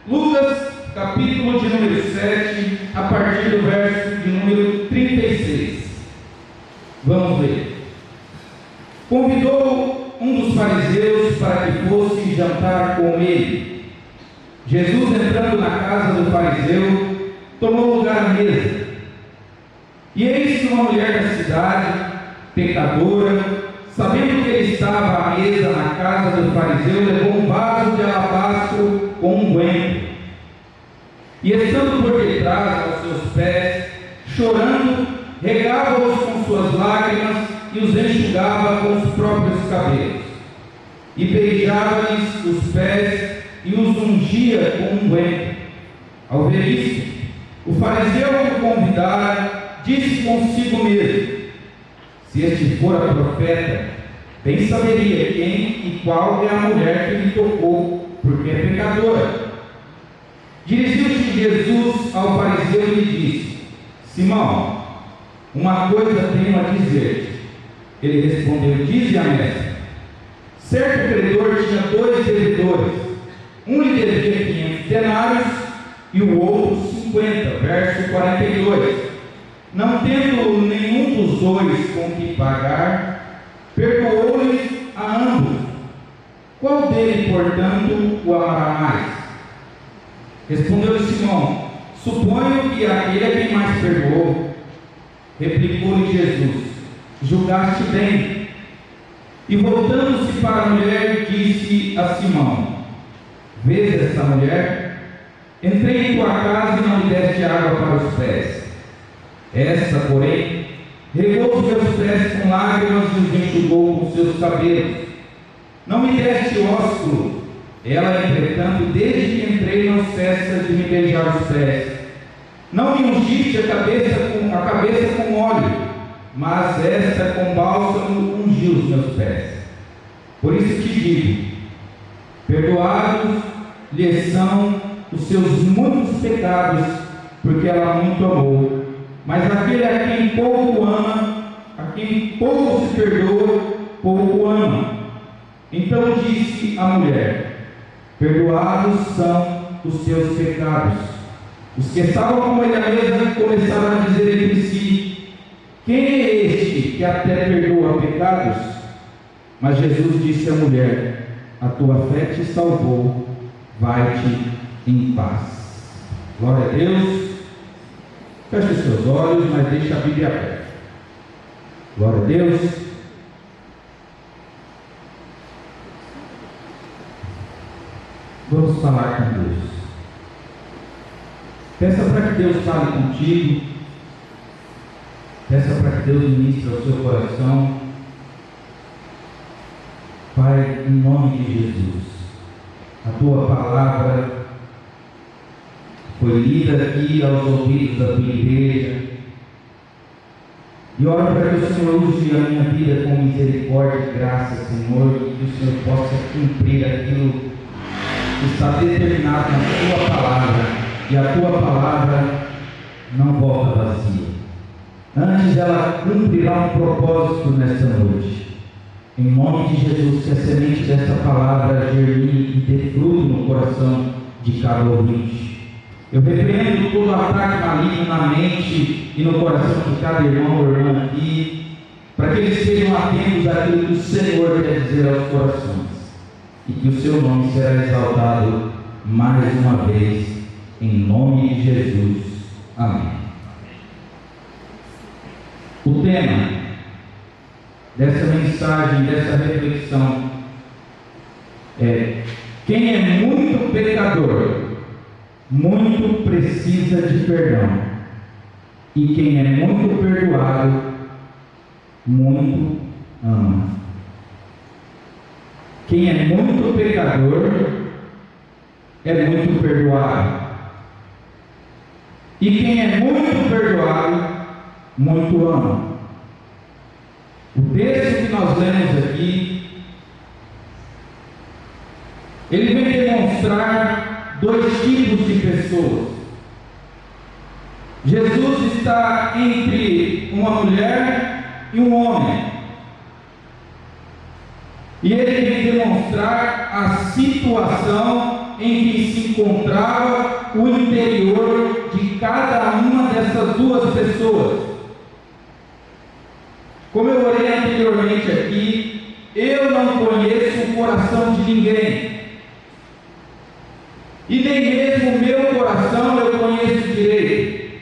Lucas, capítulo de número 7, a partir do verso de número 36. Vamos ler. Convidou um dos fariseus para que fosse jantar com ele. Jesus, entrando na casa do fariseu, tomou lugar à mesa. E eis que uma mulher da cidade, pecadora, sabendo que ele estava à mesa na casa do fariseu, levou um vaso de alabastro com unguento. E estando por detrás aos seus pés, chorando, regava-os com suas lágrimas e os enxugava com os próprios cabelos. E beijava-lhes os pés e os ungia com unguento. Ao ver isto, o fariseu que o convidara disse consigo mesmo: se este fora profeta, bem saberia quem e qual é a mulher que lhe tocou, porque é pecadora. Dirigiu-se Jesus ao fariseu e lhe disse: Simão, uma coisa tenho a dizer-te. Ele respondeu: dize a mestra. Certo credor tinha 2 devedores. Um lhe devia 500 denários e o outro 50. Verso 42. Não tendo nenhum dos dois com que pagar, perdoou-lhes a ambos. Qual dele, portanto, o amará mais? Respondeu-lhe Simão: suponho que aquele é quem mais perdoou. Replicou-lhe Jesus: julgaste bem. E voltando-se para a mulher, disse a Simão: vês esta mulher? Entrei em tua casa e não lhe deste água para os pés. Esta, porém, regou os meus pés com lágrimas e os enxugou com seus cabelos. Não me deste ósculo. Ela, entretanto, desde que entrei, não cessa de me beijar os pés. Não me ungiste a cabeça com óleo, mas esta com bálsamo ungiu os meus pés. Por isso te digo: perdoados lhe são os seus muitos pecados, porque ela muito amou. Mas aquele a quem pouco ama, a quem pouco se perdoa, pouco ama. Então disse a mulher: perdoados são os seus pecados. Os que estavam com ele à mesa começaram a dizer entre si: quem é este que até perdoa pecados? Mas Jesus disse à mulher: a tua fé te salvou, vai-te em paz. Glória a Deus. Feche os seus olhos, mas deixe a Bíblia aberta. Glória a Deus. Vamos falar com Deus. Peça para que Deus fale contigo. Peça para que Deus ministre ao seu coração. Pai, em nome de Jesus, a tua palavra foi lida aqui aos ouvidos da tua igreja. E oro para que o Senhor use a minha vida com misericórdia e graça, Senhor, e que o Senhor possa cumprir aquilo que está determinado na tua palavra, e a tua palavra não volta vazia. Antes ela cumprirá um propósito nesta noite. Em nome de Jesus, que a semente desta palavra germine e dê fruto no coração de cada ouvinte. Eu repreendo todo ataque maligno na mente e no coração de cada irmão ou irmã aqui, para que eles sejam atentos àquilo que o Senhor quer dizer aos corações, e que o seu nome será exaltado mais uma vez, em nome de Jesus. Amém. O tema dessa mensagem, dessa reflexão é: quem é muito pecador, muito precisa de perdão, e quem é muito perdoado, muito ama. Quem é muito pecador é muito perdoado, e quem é muito perdoado, muito ama. O texto que nós lemos aqui, ele vem demonstrar 2 tipos de pessoas. Jesus está entre uma mulher e um homem, e ele vem demonstrar a situação em que se encontrava o interior de cada uma dessas duas pessoas. Como eu orei anteriormente aqui, eu não conheço o coração de ninguém, e nem mesmo o meu coração eu conheço direito,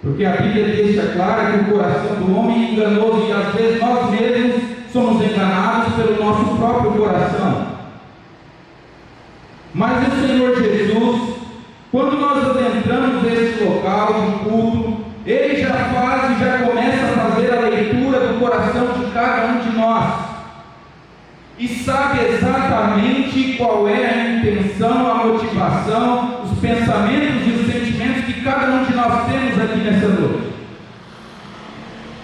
porque a Bíblia deixa claro que o coração do homem é enganoso, e às vezes nós mesmos somos enganados pelo nosso próprio coração. Mas o Senhor Jesus, quando nós adentramos esse local de culto, Ele já faz e já começa a fazer a leitura do coração de cada um de nós, e sabe exatamente qual é a intenção, a motivação, os pensamentos e os sentimentos que cada um de nós temos aqui nessa noite.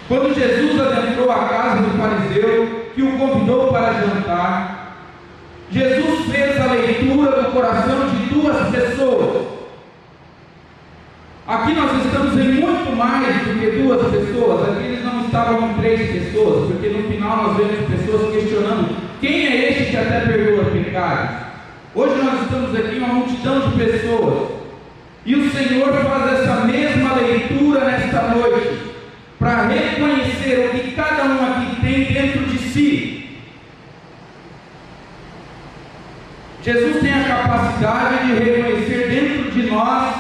Quando Jesus adentrou a casa do fariseu, que o convidou para jantar, Jesus fez a leitura do coração de duas pessoas. Aqui nós estamos em muito mais do que duas pessoas. Aqui eles não estavam em 3 pessoas, porque no final nós vemos pessoas questionando: quem é este que até perdoa pecados? Hoje nós estamos aqui uma multidão de pessoas, e o Senhor faz essa mesma leitura nesta noite, para reconhecer o que cada um aqui tem dentro de si. Jesus tem a capacidade de reconhecer dentro de nós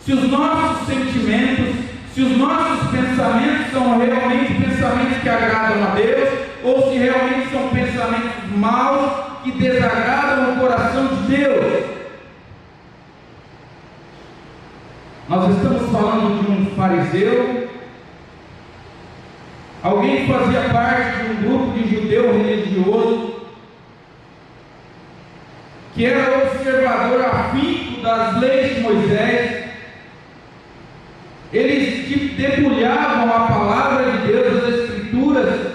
se os nossos sentimentos, se os nossos pensamentos são realmente pensamentos que agradam a Deus, ou se realmente são pensamentos maus que desagradam o coração de Deus. Nós estamos falando de um fariseu, alguém que fazia parte de um grupo de judeu religioso, que era observador afinco das leis de Moisés. Eles debulhavam a palavra de Deus, as Escrituras,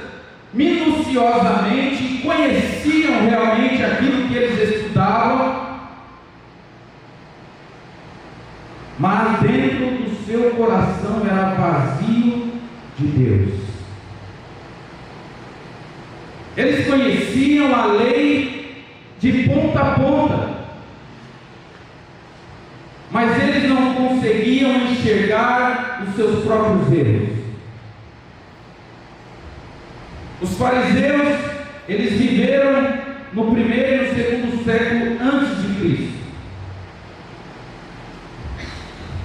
minuciosamente, conheciam realmente aquilo que eles estudavam, mas dentro do seu coração era vazio de Deus. Eles conheciam a lei de ponta a ponta, mas eles não conseguiam enxergar os seus próprios erros. Os fariseus, eles viveram no primeiro e no segundo século antes de Cristo,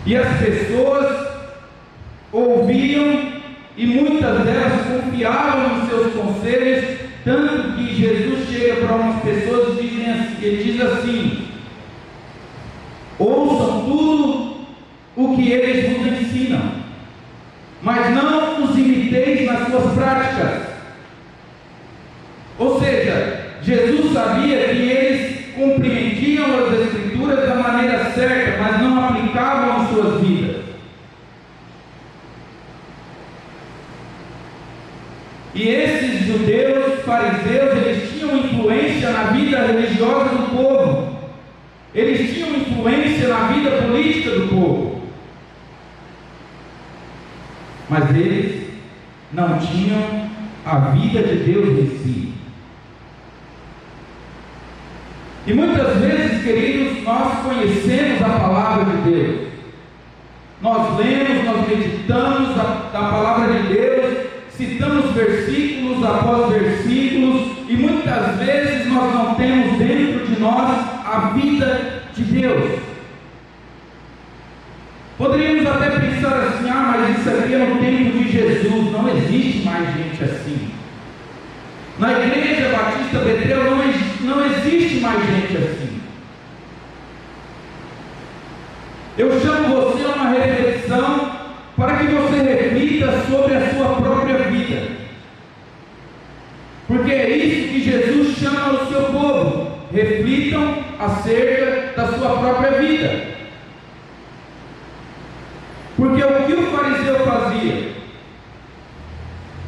e as pessoas ouviam, e muitas delas confiavam nos seus conselhos, tanto que Jesus chega para umas pessoas e ele diz assim: ouçam tudo o que eles vos ensinam, mas não os imiteis nas suas práticas. Ou seja, Jesus sabia que eles compreendiam as Escrituras da maneira certa, mas não aplicavam em suas vidas. E esses judeus, fariseus, eles tinham influência na vida religiosa do povo, eles tinham influência na vida política do povo, mas eles não tinham a vida de Deus em si. E muitas vezes, queridos, nós conhecemos a palavra de Deus, nós lemos, nós meditamos da palavra de Deus, citamos versículos após versículos, e muitas vezes nós não temos dentro de nós a vida de Deus. Poderíamos até pensar assim: mas isso aqui é no tempo de Jesus, não existe mais gente assim. Na Igreja Batista Betel não existe mais gente assim. Eu chamo você a uma reflexão, para que você reflita sobre a sua própria vida, porque é isso que Jesus chama o seu povo: reflitam acerca da sua própria vida. Porque o que o fariseu fazia?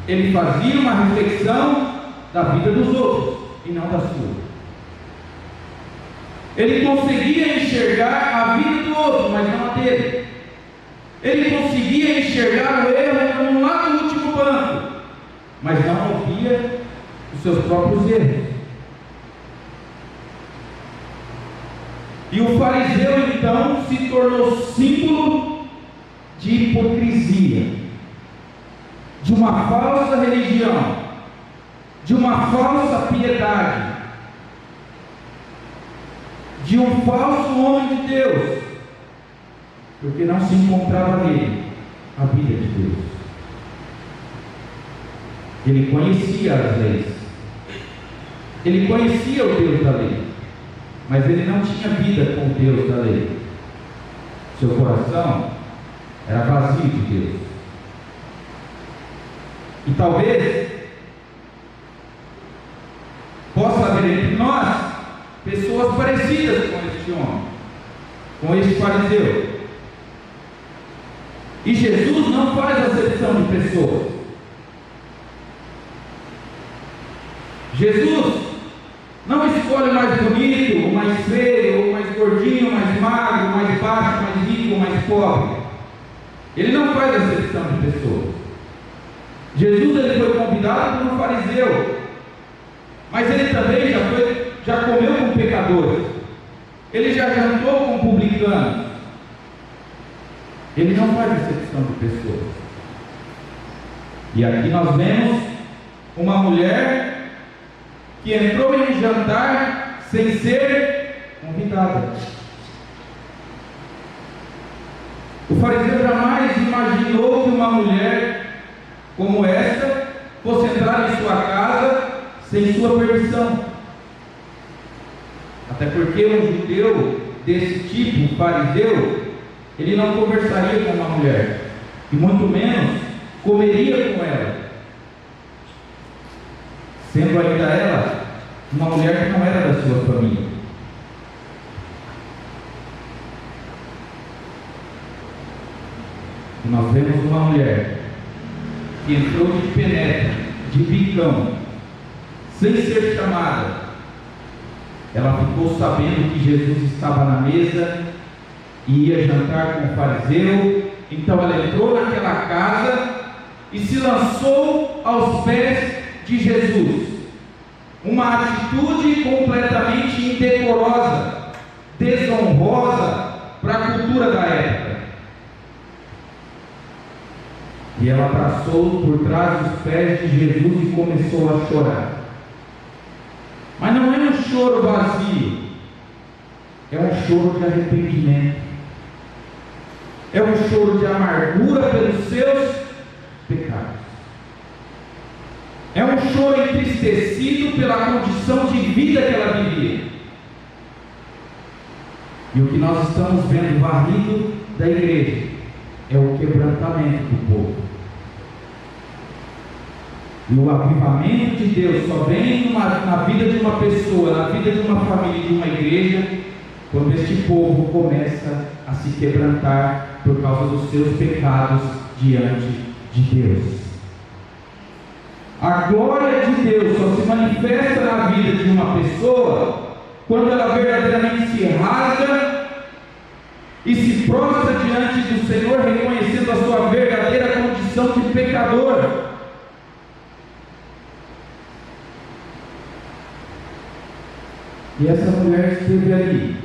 Ele fazia uma reflexão da vida dos outros e não da sua. Ele conseguia enxergar a vida do outro, mas não a dele. Ele conseguia enxergar o erro lá no último banco, mas não via os seus próprios erros. E o fariseu então se tornou símbolo de hipocrisia, de uma falsa religião, de uma falsa piedade, de um falso homem de Deus, porque não se encontrava nele a vida de Deus. Ele conhecia as leis, ele conhecia o Deus da lei, mas ele não tinha vida com o Deus da lei. Seu coração era vazio de Deus. E talvez possa haver entre nós pessoas parecidas com este homem, com este fariseu. E Jesus não faz acepção de pessoas. Jesus não escolhe o mais bonito, o mais feio, o mais gordinho, o mais magro, o mais baixo, o mais rico, o mais pobre. Ele não faz acepção de pessoas. Jesus ele foi convidado por um fariseu, mas ele também já comeu com pecadores, ele já jantou com publicanos. Ele não faz acepção de pessoas. E aqui nós vemos uma mulher que entrou em um jantar sem ser convidada. O fariseu jamais imaginou que uma mulher como esta fosse entrar em sua casa sem sua permissão. Até porque um judeu desse tipo, fariseu, ele não conversaria com uma mulher, e muito menos comeria com ela, sendo ainda ela uma mulher que não era da sua família. E nós vemos uma mulher que entrou de penetra, de bicão, sem ser chamada. Ela ficou sabendo que Jesus estava na mesa e ia jantar com o fariseu. Então ela entrou naquela casa e se lançou aos pés de Jesus. Uma atitude completamente indecorosa, desonrosa para a cultura da época. E ela abraçou por trás dos pés de Jesus e começou a chorar. Mas não é um choro vazio, é um choro de arrependimento, é um choro de amargura pelos seus pecados, é um choro entristecido pela condição de vida que ela vivia. E o que nós estamos vendo varrido da igreja é o quebrantamento do povo. E o avivamento de Deus só vem na vida de uma pessoa, na vida de uma família, de uma igreja, quando este povo começa a se quebrantar por causa dos seus pecados diante de Deus. A glória de Deus só se manifesta na vida de uma pessoa quando ela verdadeiramente se rasga e se prostra diante do Senhor, reconhecendo a sua verdadeira condição de pecador. E essa mulher esteve ali,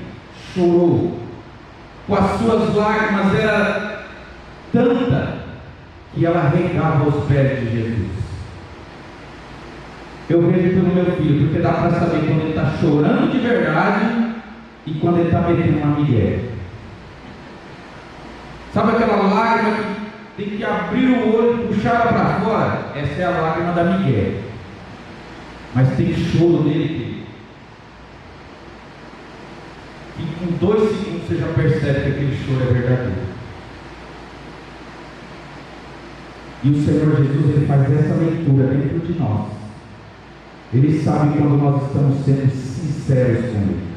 chorou, com as suas lágrimas era tanta que ela regava aos pés de Jesus. Eu vejo pelo meu filho, porque dá para saber quando ele está chorando de verdade e quando ele está metendo uma migué. Sabe aquela lágrima que tem que abrir o olho e puxar ela para fora? Essa é a lágrima da migué. Mas tem choro nele. E com 2 segundos você já percebe que aquele choro é verdadeiro. E o Senhor Jesus ele faz essa leitura dentro de nós. Ele sabe quando nós estamos sendo sinceros com Ele.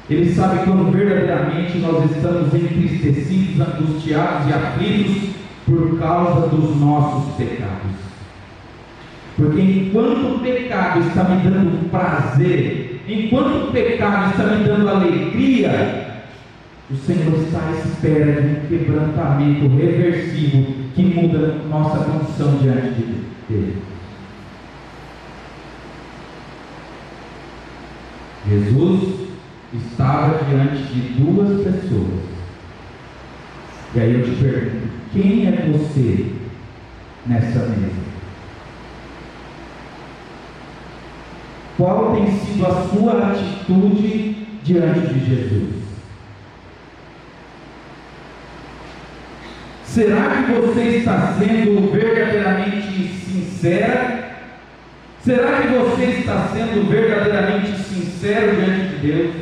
Ele sabe quando verdadeiramente nós estamos entristecidos, angustiados e aflitos por causa dos nossos pecados. Porque enquanto o pecado está me dando prazer, enquanto o pecado está me dando alegria, o Senhor está à espera de um quebrantamento reversivo que muda nossa condição diante dele. Jesus estava diante de duas pessoas. E aí eu te pergunto: quem é você nessa mesa? Qual tem sido a sua atitude diante de Jesus? Será que você está sendo verdadeiramente sincera? Será que você está sendo verdadeiramente sincero diante de Deus?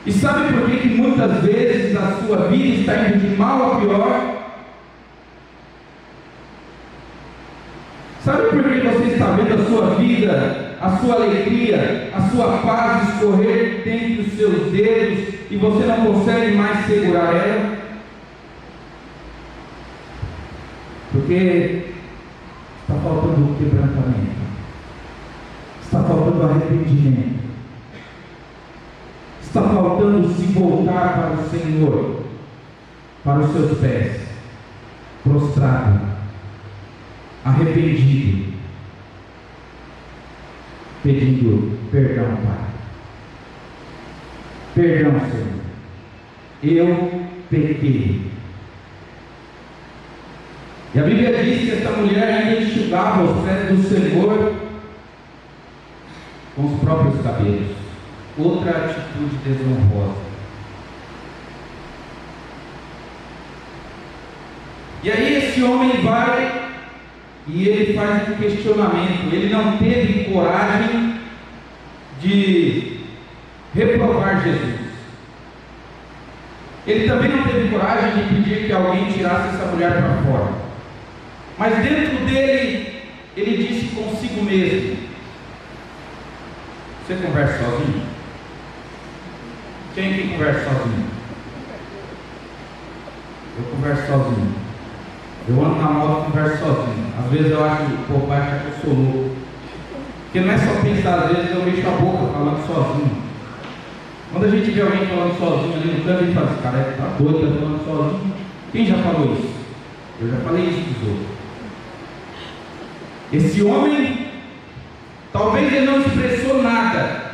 E sabe por que muitas vezes a sua vida está indo de mal a pior? Sabe por que você está vendo a sua vida, a sua alegria, a sua paz escorrer dentre os seus dedos e você não consegue mais segurar ela? Porque está faltando o quebrantamento, está faltando arrependimento, está faltando se voltar para o Senhor, para os seus pés, prostrado, arrependido, pedindo perdão, Pai. Perdão, Senhor, eu pequei. E a Bíblia diz que esta mulher ainda enxugava os pés do Senhor com os próprios cabelos. Outra atitude desonrosa. E aí esse homem vai e ele faz um questionamento. Ele não teve coragem de reprovar Jesus. Ele também não teve coragem de pedir que alguém tirasse essa mulher para fora. Mas dentro dele, ele disse consigo mesmo: você conversa sozinho? Quem que conversa sozinho? Eu converso sozinho. Eu ando na moto e converso sozinho. Às vezes eu acho que o povo vai achar que eu sou louco. Porque não é só pensar, às vezes eu mexo a boca falando sozinho. Quando a gente vê alguém falando sozinho ali no canto, a gente fala: esse cara está doido, está falando sozinho. Quem já falou isso? Eu já falei isso dos outros. Esse homem, talvez ele não expressou nada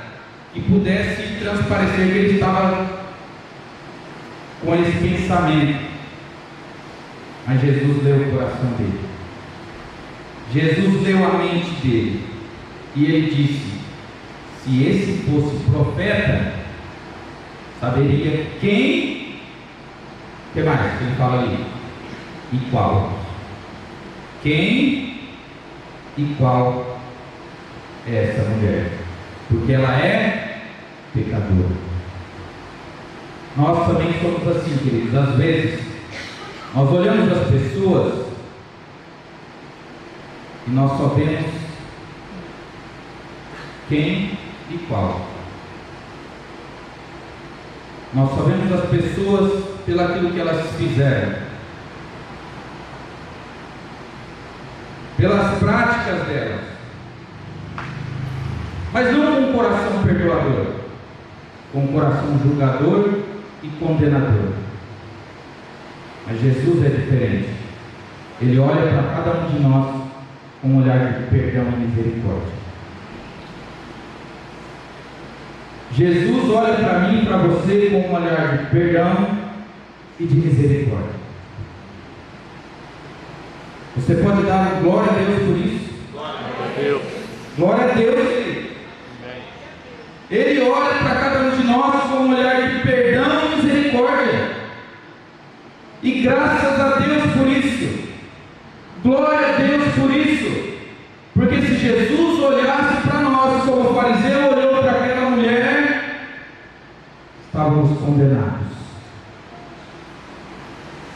que pudesse transparecer que ele estava com esse pensamento, mas Jesus leu o coração dele, Jesus leu a mente dele, e ele disse: se esse fosse profeta, saberia quem, o que mais que ele fala ali? E qual? Quem e qual é essa mulher? Porque ela é pecadora. Nós também somos assim, queridos. Às vezes nós olhamos as pessoas e nós só vemos quem e qual. Nós só vemos as pessoas pelaquilo que elas fizeram, pelas práticas delas, mas não com um coração perdoador, com um coração julgador e condenador. Mas Jesus é diferente. Ele olha para cada um de nós com um olhar de perdão e misericórdia. Jesus olha para mim e para você com um olhar de perdão e de misericórdia. Você pode dar glória a Deus por isso? Glória a Deus. Glória a Deus, querido. Ele olha para cada um de nós com um olhar de perdão e misericórdia. E graças a Deus por isso. Glória a Deus por isso. Porque se Jesus olhasse para nós como o fariseu olhou para aquela mulher, estávamos condenados.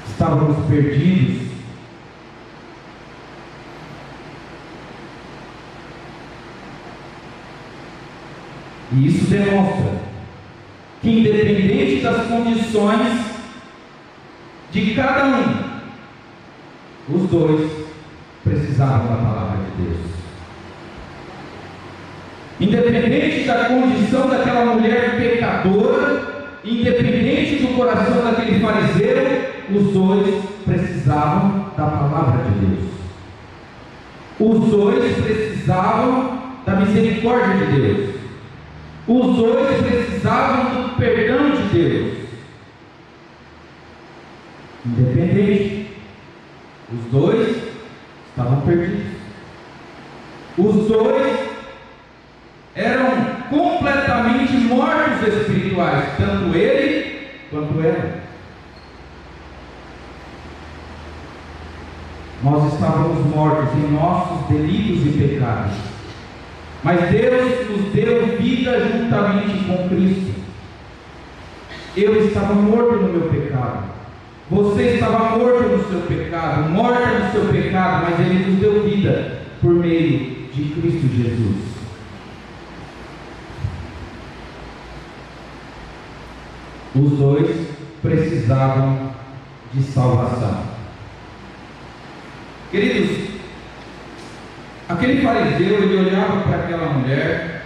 Estávamos perdidos. E isso demonstra que, independente das condições de cada um, os dois precisavam da palavra de Deus. Independente da condição daquela mulher pecadora, independente do coração daquele fariseu, os dois precisavam da palavra de Deus. Os dois precisavam da misericórdia de Deus. Os dois precisavam do perdão de Deus. Independente. Os dois estavam perdidos. Os dois eram completamente mortos espirituais, tanto ele quanto ela. Nós estávamos mortos em nossos delitos e pecados, mas Deus nos deu vida juntamente com Cristo. Eu estava morto no meu pecado, você estava morto no seu pecado, morta no seu pecado, mas Ele nos deu vida por meio de Cristo Jesus. Os dois precisavam de salvação. Queridos, aquele fariseu, ele olhava para aquela mulher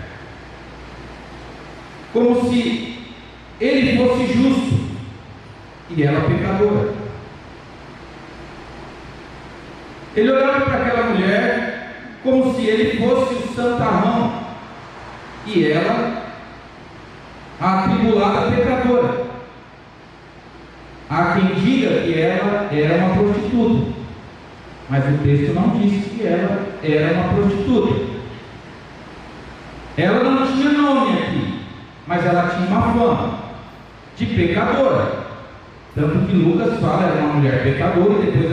como se ele fosse justo e ela pecadora. Ele olhava para aquela mulher como se ele fosse o santarrão e ela a atribulada pecadora. Há quem diga que ela era uma prostituta, mas o texto não diz que ela era uma prostituta. Ela não tinha nome aqui, mas ela tinha uma fama de pecadora. Tanto que Lucas fala, era uma mulher pecadora, e depois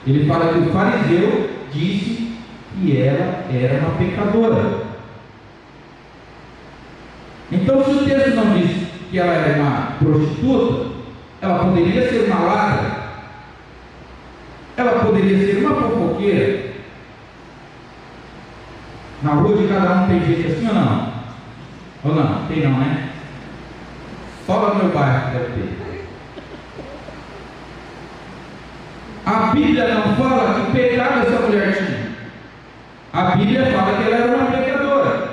ele fala que o fariseu disse que ela era uma pecadora. Então, se o texto não diz que ela era uma prostituta, ela poderia ser uma ladra, ela poderia ser uma fofoqueira. Na rua de cada um tem gente assim ou não? Ou não? Tem não, né? Só lá no meu bairro deve ter. A Bíblia não fala que pecado essa mulher tinha. A Bíblia fala que ela era uma pecadora.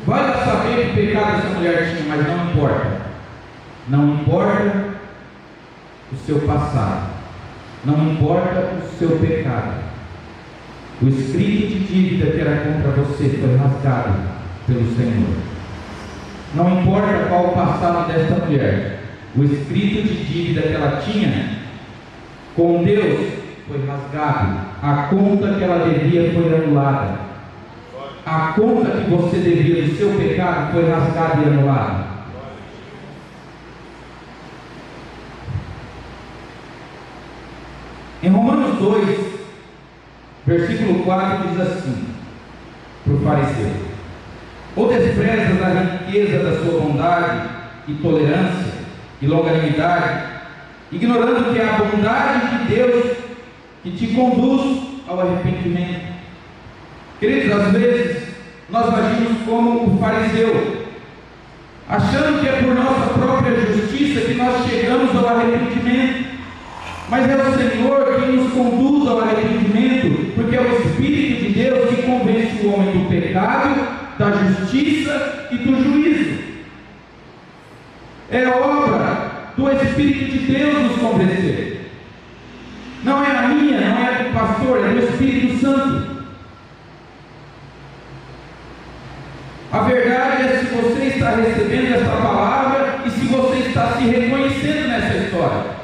Vai saber que pecado essa mulher tinha, mas não importa. Não importa o seu passado. Não importa o seu pecado. O escrito de dívida que era contra você foi rasgado pelo Senhor. Não importa qual o passado desta mulher. O escrito de dívida que ela tinha com Deus foi rasgado. A conta que ela devia foi anulada. A conta que você devia do seu pecado foi rasgada e anulada. Em Romanos 2, versículo 4 diz assim, para o fariseu: ou desprezas a riqueza da sua bondade e tolerância e longanimidade, ignorando que é a bondade de Deus que te conduz ao arrependimento. Queridos, às vezes nós agimos como o fariseu, achando que é por nossa própria justiça que nós chegamos ao arrependimento, mas é o Senhor quem nos conduz ao arrependimento, porque é o Espírito de Deus que convence o homem do pecado, da justiça e do juízo. É obra do Espírito de Deus nos convencer. Não é a minha, não é do pastor, é do Espírito Santo. A verdade é se você está recebendo esta palavra e se você está se reconhecendo nessa história.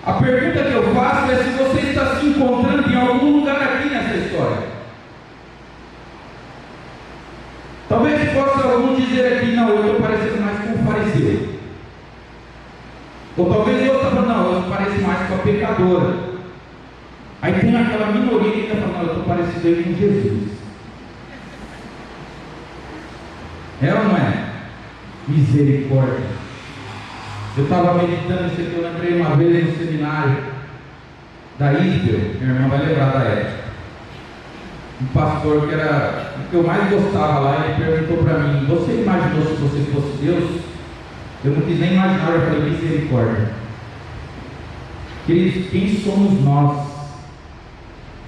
A pergunta que eu faço é se você está se encontrando em algum lugar aqui nessa história. Talvez possa algum dizer aqui: não, eu estou parecendo mais com o fariseu. Ou talvez eu estava: não, eu pareço mais com a pecadora. Aí tem aquela minoria que está falando: não, eu estou parecido aí com Jesus. É ou não é? Misericórdia. Eu estava meditando isso aqui, eu lembrei uma vez no seminário da Isbel, minha irmã vai lembrar da época. Um pastor que era o que eu mais gostava lá, ele perguntou para mim: você imaginou se você fosse Deus? Eu não quis nem imaginar, eu falei: misericórdia. Queridos, quem somos nós?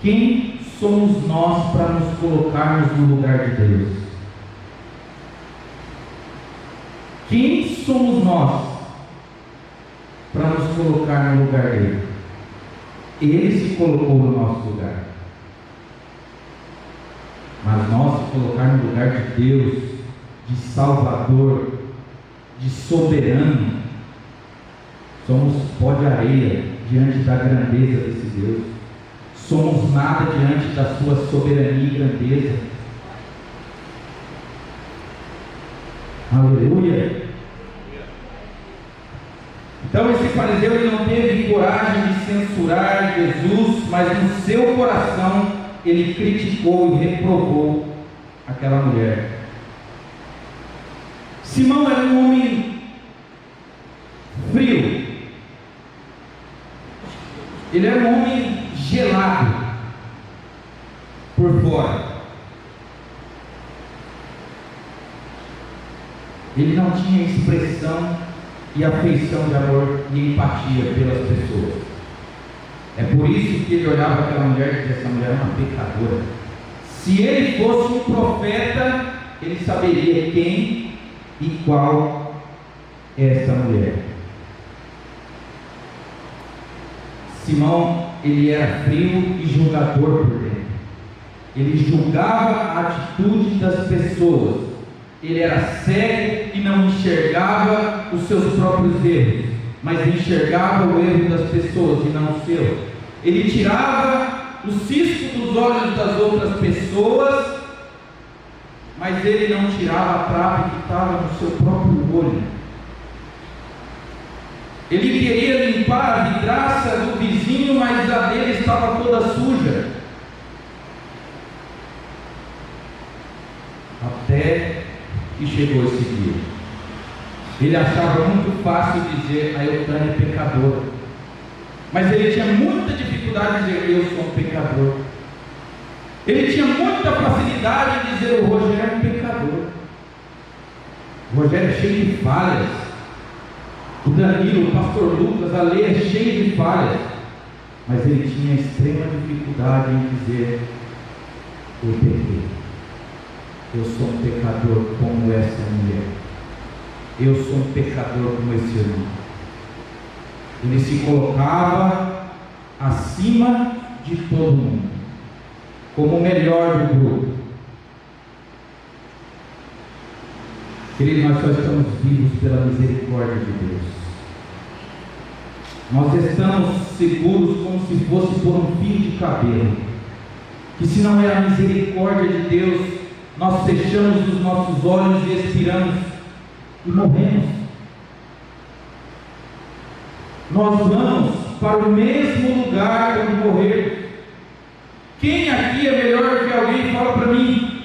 Quem somos nós para nos colocarmos no lugar de Deus? Quem somos nós para nos colocar no lugar dele? Ele se colocou no nosso lugar, mas nós colocar no lugar de Deus, de Salvador, de soberano, somos pó de areia diante da grandeza desse Deus. Somos nada diante da sua soberania e grandeza. Aleluia. Então esse fariseu ele não teve coragem de censurar Jesus, mas no seu coração ele criticou e reprovou aquela mulher. Simão era um homem frio. Ele era um homem gelado por fora. Ele não tinha expressão e afeição de amor e empatia pelas pessoas. É por isso que ele olhava aquela mulher e dizia: essa mulher é uma pecadora. Se ele fosse um profeta, ele saberia quem e qual é essa mulher. Simão, ele era frio e julgador por dentro. Ele julgava a atitude das pessoas. Ele era cego e não enxergava os seus próprios erros, mas enxergava o erro das pessoas e não o seu. Ele tirava o cisco dos olhos das outras pessoas, mas ele não tirava a trave que estava no seu próprio olho. Ele queria limpar a vidraça do vizinho, mas a dele estava toda suja. Até que chegou esse dia. Ele achava muito fácil dizer: a Eutânia é pecadora. Mas ele tinha muita dificuldade de dizer: eu sou um pecador. Ele tinha muita facilidade de dizer: o Rogério é um pecador. O Rogério é cheio de falhas. O Danilo, o pastor Lucas, a Lê é cheio de falhas. Mas ele tinha extrema dificuldade em dizer: eu pequei. Eu sou um pecador como essa mulher. Eu sou um pecador como esse irmão. Ele se colocava acima de todo mundo, como o melhor do grupo. Querido, nós só estamos vivos pela misericórdia de Deus. Nós estamos seguros como se fosse por um fio de cabelo, que se não é a misericórdia de Deus, nós fechamos os nossos olhos e expiramos e morremos. Nós vamos para o mesmo lugar quando morrer. Quem aqui é melhor que alguém? Fala para mim.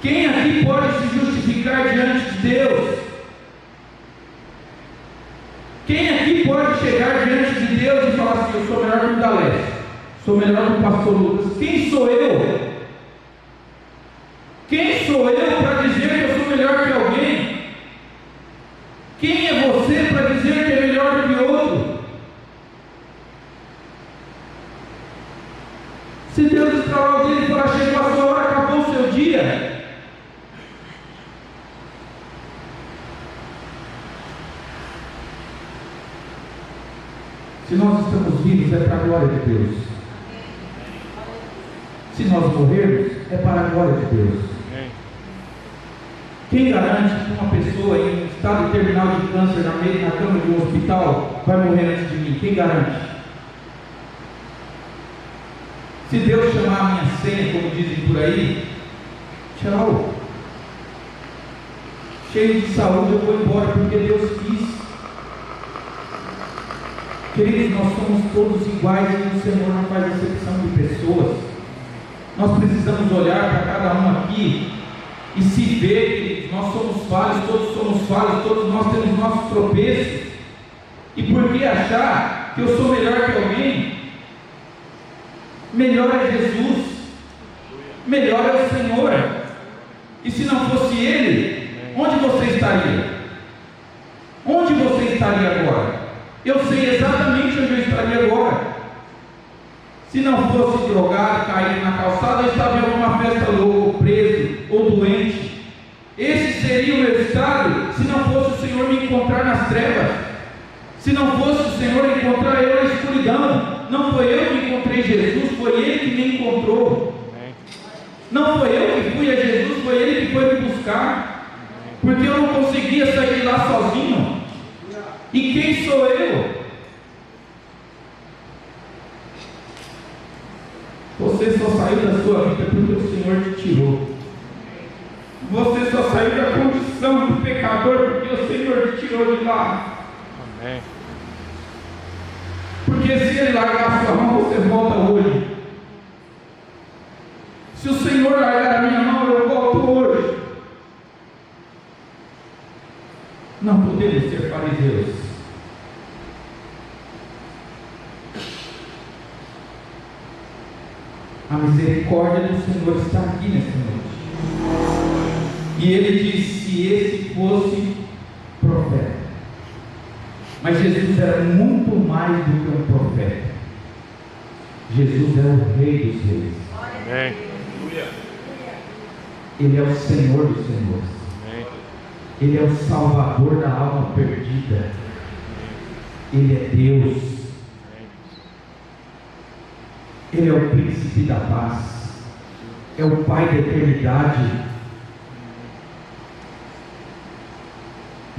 Quem aqui pode se justificar diante de Deus? Quem aqui pode chegar diante de Deus e falar assim: eu sou melhor que o Dalés, sou melhor que o pastor Lucas? Quem sou eu? Quem sou eu para dizer que eu sou melhor que alguém? Quem é você para dizer que é melhor do que outro? Se Deus estralar o dedo e falar: chegou a sua hora, acabou o seu dia. Se nós estamos vivos, é para a glória de Deus. Se nós morrermos, é para a glória de Deus. Quem garante que uma pessoa em um estado terminal de câncer na cama de um hospital vai morrer antes de mim? Quem garante? Se Deus chamar a minha senha, como dizem por aí, tchau. Cheio de saúde eu vou embora porque Deus quis. Queridos, nós somos todos iguais e o Senhor não faz exceção de pessoas. Nós precisamos olhar para cada um aqui e se ver, queridos, nós somos falhos, todos nós temos nossos tropeços. E por que achar que eu sou melhor que alguém? Melhor é Jesus, melhor é o Senhor. E se não fosse Ele, onde você estaria? Onde você estaria agora? Eu sei exatamente onde eu estaria agora. Se não fosse drogado, caído na calçada, eu estava em alguma festa louca, ou preso, ou doente. Esse seria o meu estado se não fosse o Senhor me encontrar nas trevas. Se não fosse o Senhor encontrar eu na escuridão. Não foi eu que encontrei Jesus, foi Ele que me encontrou. Não foi eu que fui a Jesus, foi Ele que foi me buscar, porque eu não conseguia sair de lá sozinho. E quem sou eu? Você só saiu da sua vida porque o Senhor te tirou. Você só saiu da condição de pecador porque o Senhor te tirou de lá. Amém. Porque se Ele largar a sua mão, você volta hoje. Se o Senhor largar a minha mão, eu volto hoje. Não podemos ser fariseus. A misericórdia do Senhor está aqui nesta noite. E Ele disse: se esse fosse profeta. Mas Jesus era muito mais do que um profeta. Jesus é o Rei dos Reis. Amém. Ele é o Senhor dos Senhores. Amém. Ele é o Salvador da alma perdida. Ele é Deus. Ele é o Príncipe da paz. É o Pai da eternidade.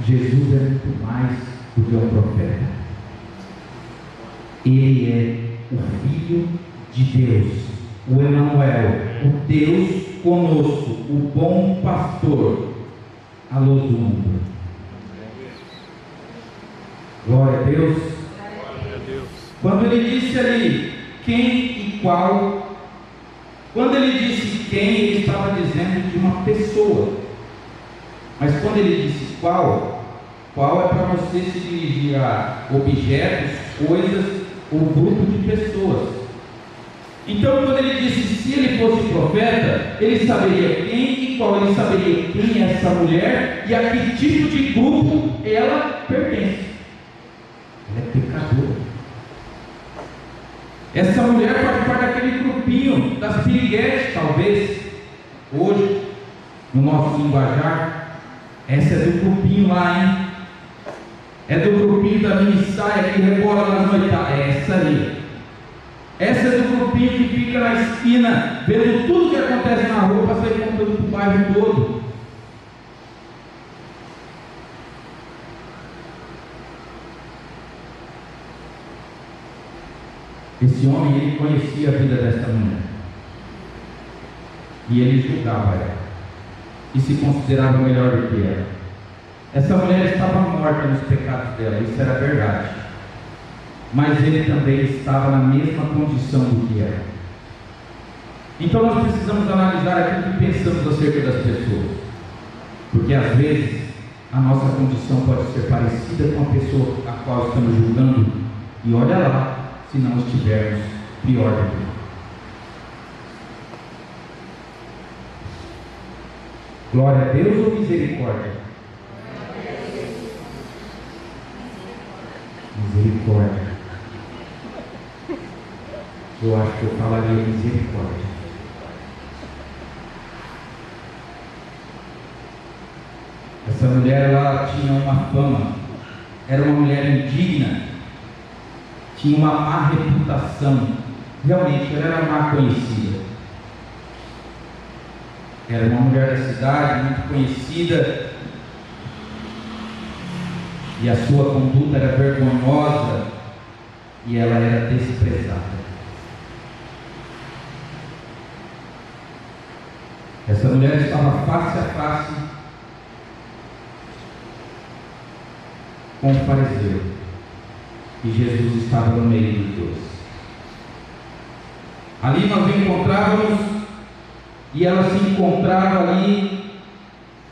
Jesus é muito mais do que um profeta. Ele é o Filho de Deus, o Emanuel, o Deus conosco, o bom pastor, a luz do mundo. Glória a Deus. Glória a Deus. Quando ele disse ali quem e qual, quando ele disse quem, ele estava dizendo de uma pessoa. Mas quando ele disse qual é para você se dirigir a objetos, coisas ou grupo de pessoas. Então, quando ele disse se ele fosse profeta, ele saberia quem e qual, ele saberia quem é essa mulher e a que tipo de grupo ela pertence. Ela é pecadora. Essa mulher faz parte daquele grupinho das piriguetes, talvez, hoje, no nosso linguajar. Essa é do grupinho lá, hein? É do grupinho da mini saia que rebola nas noitadas. É essa ali. Essa é do grupinho que fica na esquina, vendo tudo que acontece na rua, para sair contando para o bairro todo. Esse homem, ele conhecia a vida dessa mulher. E ele julgava ela. E se considerava melhor do que ela. Essa mulher estava morta nos pecados dela, isso era verdade. Mas ele também estava na mesma condição do que ela. Então nós precisamos analisar aquilo que pensamos acerca das pessoas. Porque às vezes a nossa condição pode ser parecida com a pessoa a qual estamos julgando. E olha lá, se não estivermos pior do que ela. Glória a Deus ou misericórdia? Misericórdia. Eu acho que eu falaria misericórdia. Essa mulher, ela tinha uma fama, era uma mulher indigna, tinha uma má reputação, realmente ela era má conhecida. Era uma mulher da cidade, muito conhecida, e a sua conduta era vergonhosa, e ela era desprezada. Essa mulher estava face a face com o fariseu, e Jesus estava no meio dos dois. Ali nós encontrávamos, e ela se encontrava ali,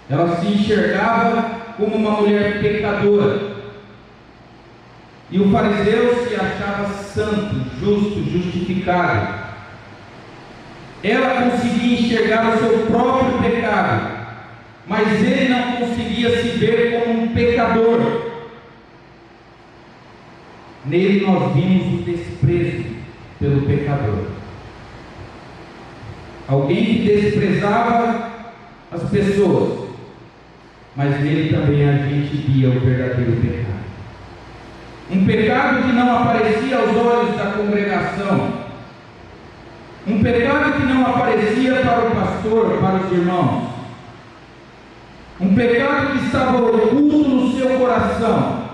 ela se enxergava como uma mulher pecadora, e o fariseu se achava santo, justo, justificado. Ela conseguia enxergar o seu próprio pecado, mas ele não conseguia se ver como um pecador. Nele nós vimos o desprezo pelo pecador. Alguém que desprezava as pessoas, mas nele também a gente via o verdadeiro pecado. Um pecado que não aparecia aos olhos da congregação, Um pecado que não aparecia para o pastor, para os irmãos. Um pecado que estava oculto no seu coração,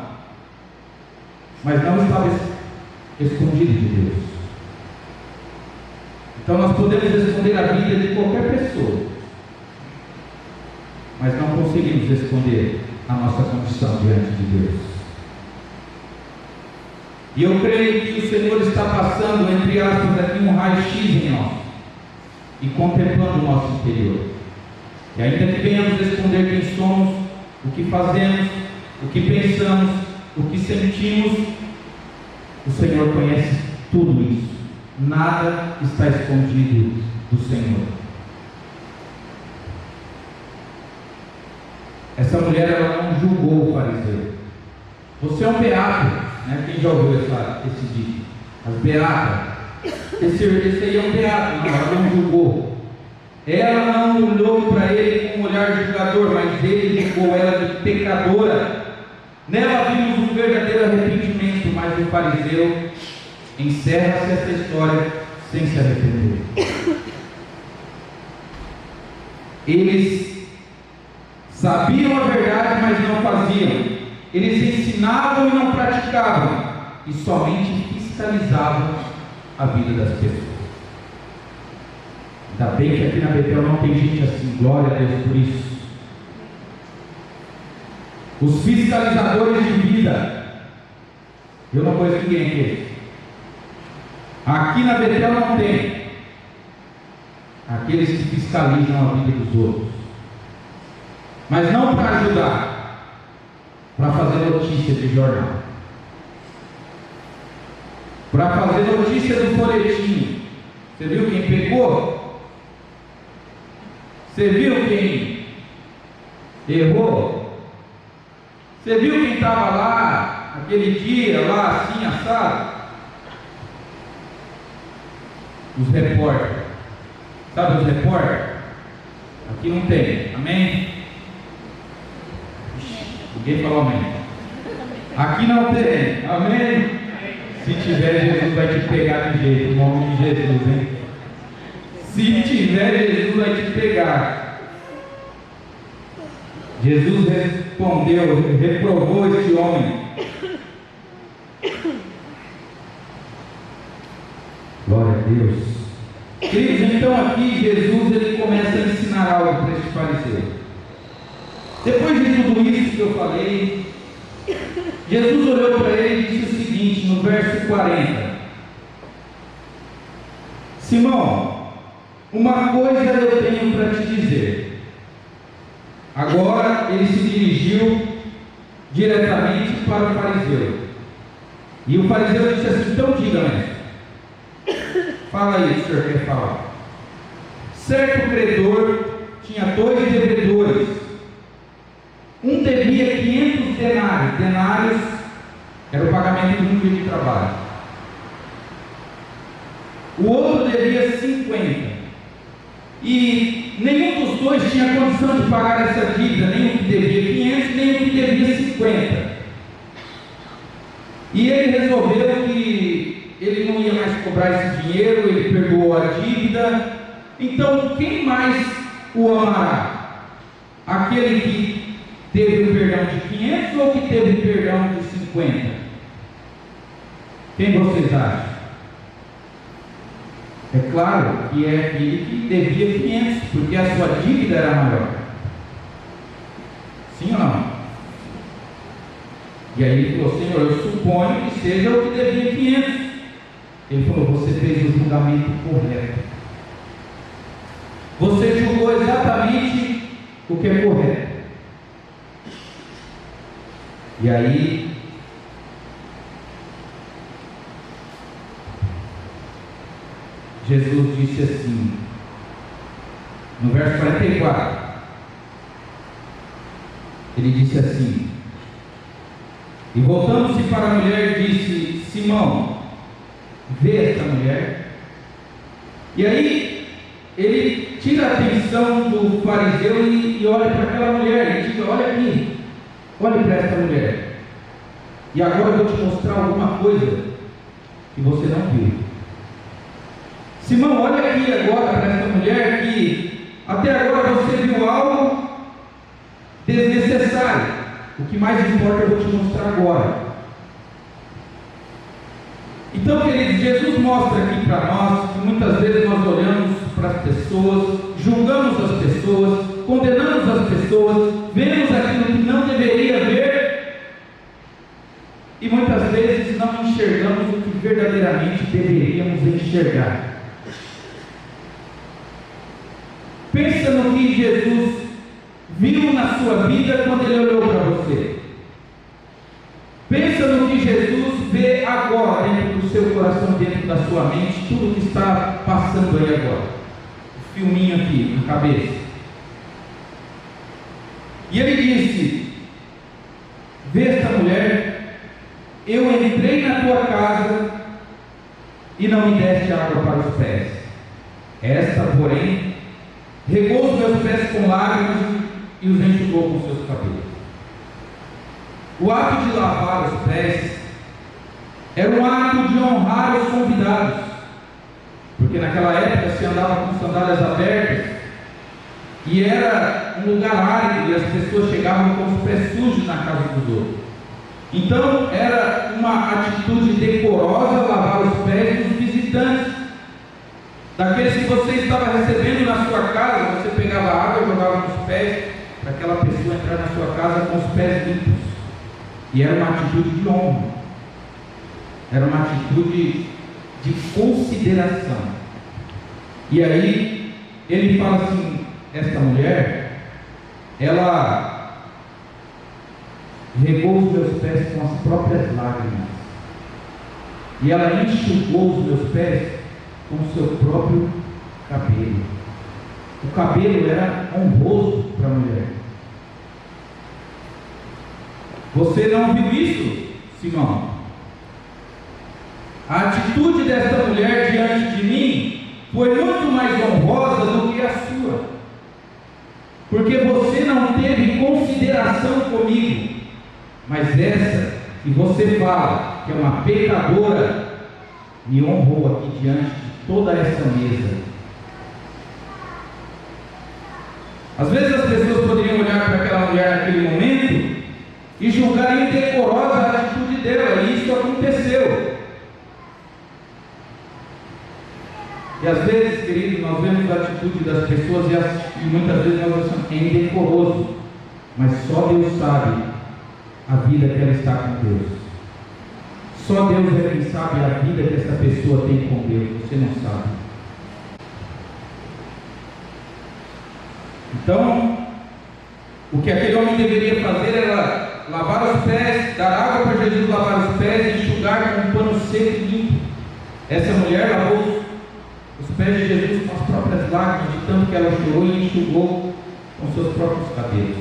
mas não estava escondido de Deus. Então nós podemos esconder a vida de qualquer pessoa, mas não conseguimos esconder a nossa condição diante de Deus. E eu creio que o Senhor está passando, entre aspas, aqui um raio-x em nós e contemplando o nosso interior. E ainda que venhamos esconder quem somos, o que fazemos, o que pensamos, o que sentimos, o Senhor conhece tudo isso. Nada está escondido do Senhor. Essa mulher, ela não julgou o fariseu. Você é um beato, né? Quem já ouviu esse dito? As beatas. Esse aí é um beato, não, ela não julgou. Ela não olhou para ele com um olhar de julgador, mas ele julgou ela de pecadora. Nela vimos um verdadeiro arrependimento, mas o fariseu encerra-se essa história sem se arrepender. Eles sabiam a verdade, mas não faziam. Eles ensinavam e não praticavam, e somente fiscalizavam a vida das pessoas. Ainda bem que aqui na Betel não tem gente assim, glória a Deus por isso. Os fiscalizadores de vida, eu não conheço ninguém aqui. Aqui na Betel não tem. Aqueles que fiscalizam a vida dos outros, mas não para ajudar, para fazer notícia de jornal, para fazer notícia do folhetim. Você viu quem pegou? Você viu quem errou? Você viu quem estava lá aquele dia, lá assim, assado? Os repórteres. Sabe os repórteres? Aqui não tem, amém? Ninguém falou amém. Aqui não tem, amém? Se tiver, Jesus vai te pegar de jeito, em nome de Jesus, hein? Se tiver, Jesus vai te pegar. Jesus respondeu, reprovou este homem. Glória a Deus. Queridos, então aqui Jesus ele começa a ensinar algo para este fariseu. Depois de tudo isso que eu falei, Jesus olhou para ele e disse o seguinte, no verso 40: Simão, uma coisa eu tenho para te dizer. Agora ele se dirigiu diretamente para o fariseu. E o fariseu disse assim: então diga, mestre, fala aí o que o senhor quer falar. Certo credor tinha 2 devedores. Um devia 500 denários. Denários era o pagamento de um dia de trabalho. O outro devia 50. E nenhum dos dois tinha condição de pagar essa dívida, nem o que devia 500, nem o que devia 50. E ele resolveu que ele não ia mais cobrar esse dinheiro, ele perdoou a dívida. Então, quem mais o amará? Aquele que teve o perdão de 500 ou que teve o perdão de 50? Quem vocês acham? É claro que é aquele que devia 500, porque a sua dívida era maior. Sim ou não? E aí ele falou: Senhor, eu suponho que seja o que devia 500. Ele falou: você fez o julgamento correto. Você julgou exatamente o que é correto. E aí Jesus disse assim, no verso 44, ele disse assim, e voltando-se para a mulher, disse: Simão, vê esta mulher? E aí ele tira a atenção do fariseu e olha para aquela mulher e diz: olha aqui, olhe para esta mulher, e agora eu vou te mostrar alguma coisa que você não viu. Simão, olha aqui agora para essa mulher que até agora você viu algo desnecessário. O que mais importa eu vou te mostrar agora. Então, queridos, Jesus mostra aqui para nós que muitas vezes nós olhamos para as pessoas, julgamos as pessoas, condenamos as pessoas, vemos aquilo que não deveria ver e muitas vezes não enxergamos o que verdadeiramente deveríamos enxergar. Pensa no que Jesus viu na sua vida quando Ele olhou para você. Pensa no que Jesus vê agora dentro do seu coração, dentro da sua mente, tudo que está passando aí agora. O filminho aqui na cabeça. E Ele disse: vê esta mulher, eu entrei na tua casa e não me deste água para os pés. Esta, porém, regou os meus pés com lágrimas e os enxugou com seus cabelos. O ato de lavar os pés era um ato de honrar os convidados, porque naquela época se andava com sandálias abertas e era um lugar árido e as pessoas chegavam com os pés sujos na casa dos outros. Então era uma atitude decorosa lavar os pés dos visitantes, daqueles que você estava recebendo na sua casa. Você pegava água e jogava nos pés para aquela pessoa entrar na sua casa com os pés limpos. E era uma atitude de honra, era uma atitude de consideração. E aí ele fala assim: esta mulher, ela regou os meus pés com as próprias lágrimas, e ela enxugou os meus pés com o seu próprio cabelo. O cabelo era honroso para a mulher. Você não viu isso, Simão? A atitude desta mulher diante de mim foi muito mais honrosa do que a sua, porque você não teve consideração comigo. Mas essa que você fala que é uma pecadora me honrou aqui diante de toda essa mesa. Às vezes as pessoas poderiam olhar para aquela mulher naquele momento e julgar indecorosa a atitude dela, e isso aconteceu. E às vezes, queridos, nós vemos a atitude das pessoas e muitas vezes nós achamos que é indecoroso, mas só Deus sabe a vida que ela está com Deus. Só Deus é quem sabe a vida que essa pessoa tem com Deus, você não sabe. Então, o que aquele homem deveria fazer era lavar os pés, dar água para Jesus lavar os pés e enxugar com um pano seco e limpo. Essa mulher lavou os pés de Jesus com as próprias lágrimas, de tanto que ela chorou, e enxugou com seus próprios cabelos.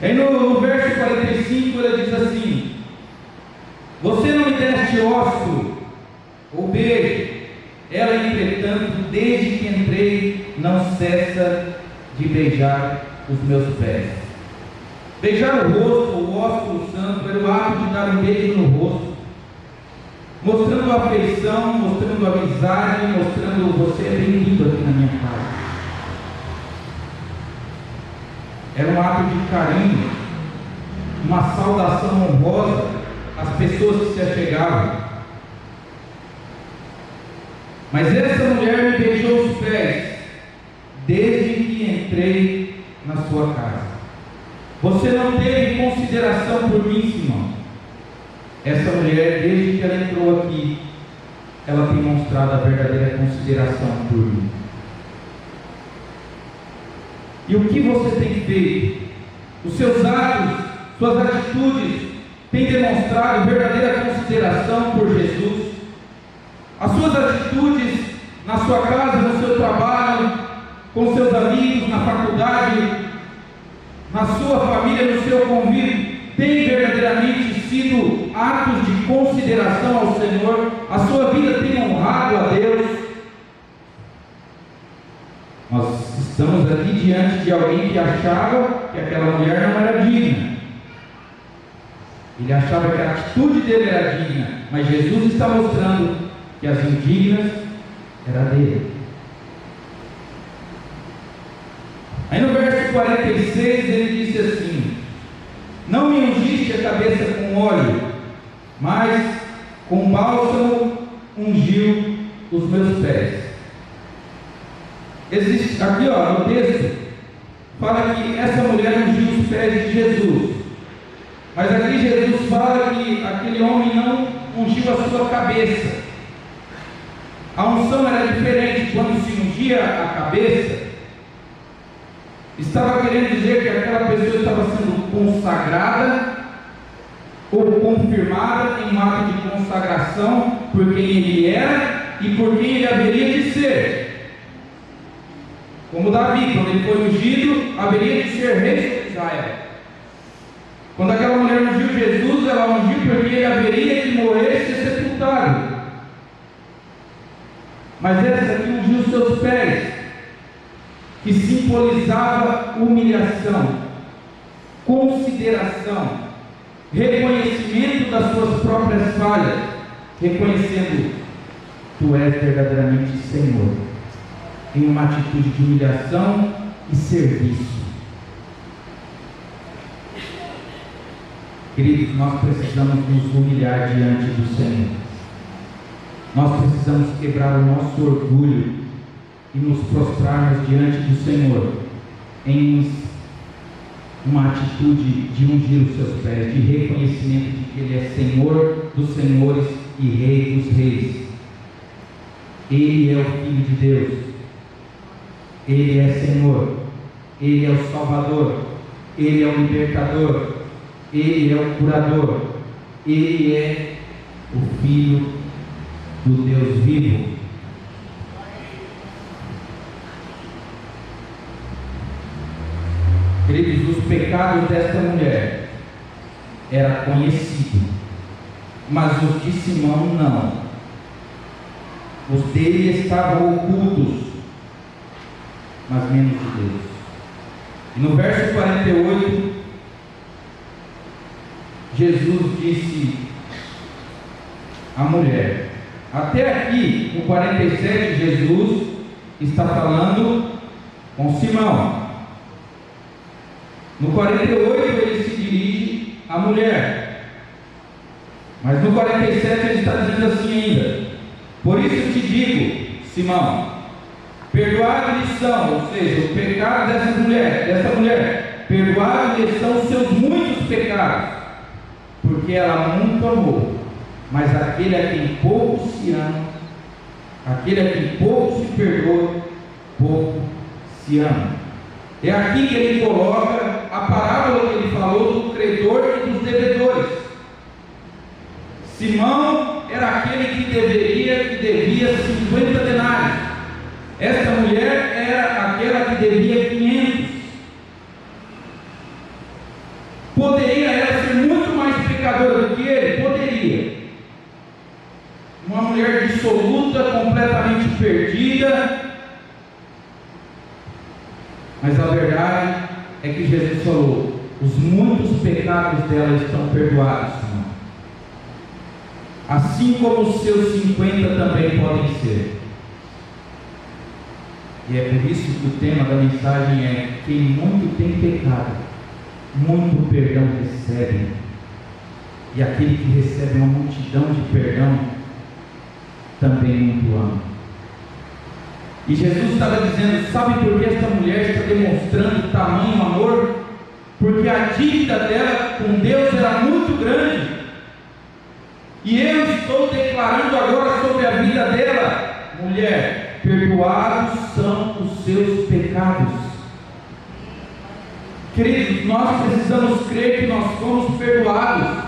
Aí no verso 45 ele diz assim: você não me deste ósculo ou beijo. Ela, entretanto, desde que entrei, não cessa de beijar os meus pés. Beijar o rosto, o ósculo santo, era o ato de dar um beijo no rosto, mostrando afeição, mostrando amizade, mostrando: você é bem-vindo aqui na minha casa. Era um ato de carinho, uma saudação honrosa às pessoas que se achegavam. Mas essa mulher me beijou os pés desde que entrei na sua casa. Você não teve consideração por mim, Simão. Essa mulher, desde que ela entrou aqui, ela tem mostrado a verdadeira consideração por mim. E o que você tem feito? Os seus atos, suas atitudes têm demonstrado verdadeira consideração por Jesus? As suas atitudes na sua casa, no seu trabalho, com seus amigos, na faculdade, na sua família, no seu convívio, têm verdadeiramente sido atos de consideração ao Senhor? A sua vida tem honrado a Deus? Nós estamos aqui diante de alguém que achava que aquela mulher não era digna. Ele achava que a atitude dele era digna, mas Jesus está mostrando que as indignas, era dele. Aí no verso 46 ele disse assim: não me ungiste a cabeça com óleo, mas com bálsamo ungiu os meus pés. Existe aqui, no texto fala que essa mulher ungiu os pés de Jesus, mas aqui Jesus fala que aquele homem não ungiu a sua cabeça. A unção era diferente. Quando se ungia a cabeça, estava querendo dizer que aquela pessoa estava sendo consagrada ou confirmada em um ato de consagração por quem ele era e por quem ele haveria de ser. Como Davi, quando ele foi ungido, haveria de ser rei sobre Israel. Quando aquela mulher ungiu Jesus, ela ungiu porque ele haveria de morrer e ser sepultado. Mas essa aqui ungiu os seus pés, que simbolizava humilhação, consideração, reconhecimento das suas próprias falhas, reconhecendo: tu és verdadeiramente Senhor, em uma atitude de humilhação e serviço. Queridos, nós precisamos nos humilhar diante do Senhor. Nós precisamos quebrar o nosso orgulho e nos prostrarmos diante do Senhor em uma atitude de ungir os seus pés, de reconhecimento de que Ele é Senhor dos senhores e Rei dos reis. Ele é o Filho de Deus, Ele é Senhor, Ele é o Salvador, Ele é o Libertador, Ele é o Curador, Ele é o Filho do Deus vivo. Queridos, os pecados desta mulher era conhecido, mas os de Simão não. Os dele estavam ocultos, mas menos de Deus. E no verso 48, Jesus disse à mulher. Até aqui, no 47, Jesus está falando com Simão. No 48 ele se dirige à mulher, mas no 47 ele está dizendo assim ainda: por isso te digo, Simão, perdoados-lhes são, ou seja, o pecado dessa mulher, perdoados-lhes são os seus muitos pecados, porque ela muito amou. Mas aquele a quem pouco se ama, aquele a quem pouco se perdoa, pouco se ama. É aqui que ele coloca a parábola que ele falou do credor e dos devedores. Simão era aquele que devia 50 denários. Esta mulher era aquela que devia 500. Poderia ela ser muito mais pecadora do que ele? Poderia. Uma mulher dissoluta, completamente perdida. Mas a verdade é que Jesus falou: os muitos pecados dela estão perdoados, Senhor. Assim como os seus 50 também podem ser. E é por isso que o tema da mensagem é: quem muito tem pecado, muito perdão recebe. E aquele que recebe uma multidão de perdão, também muito ama. E Jesus estava dizendo: sabe por que esta mulher está demonstrando tamanho amor? Porque a dívida dela com Deus era muito grande. E eu estou declarando agora sobre a vida dela: mulher, perdoados são os seus pecados. Queridos, nós precisamos crer que nós fomos perdoados.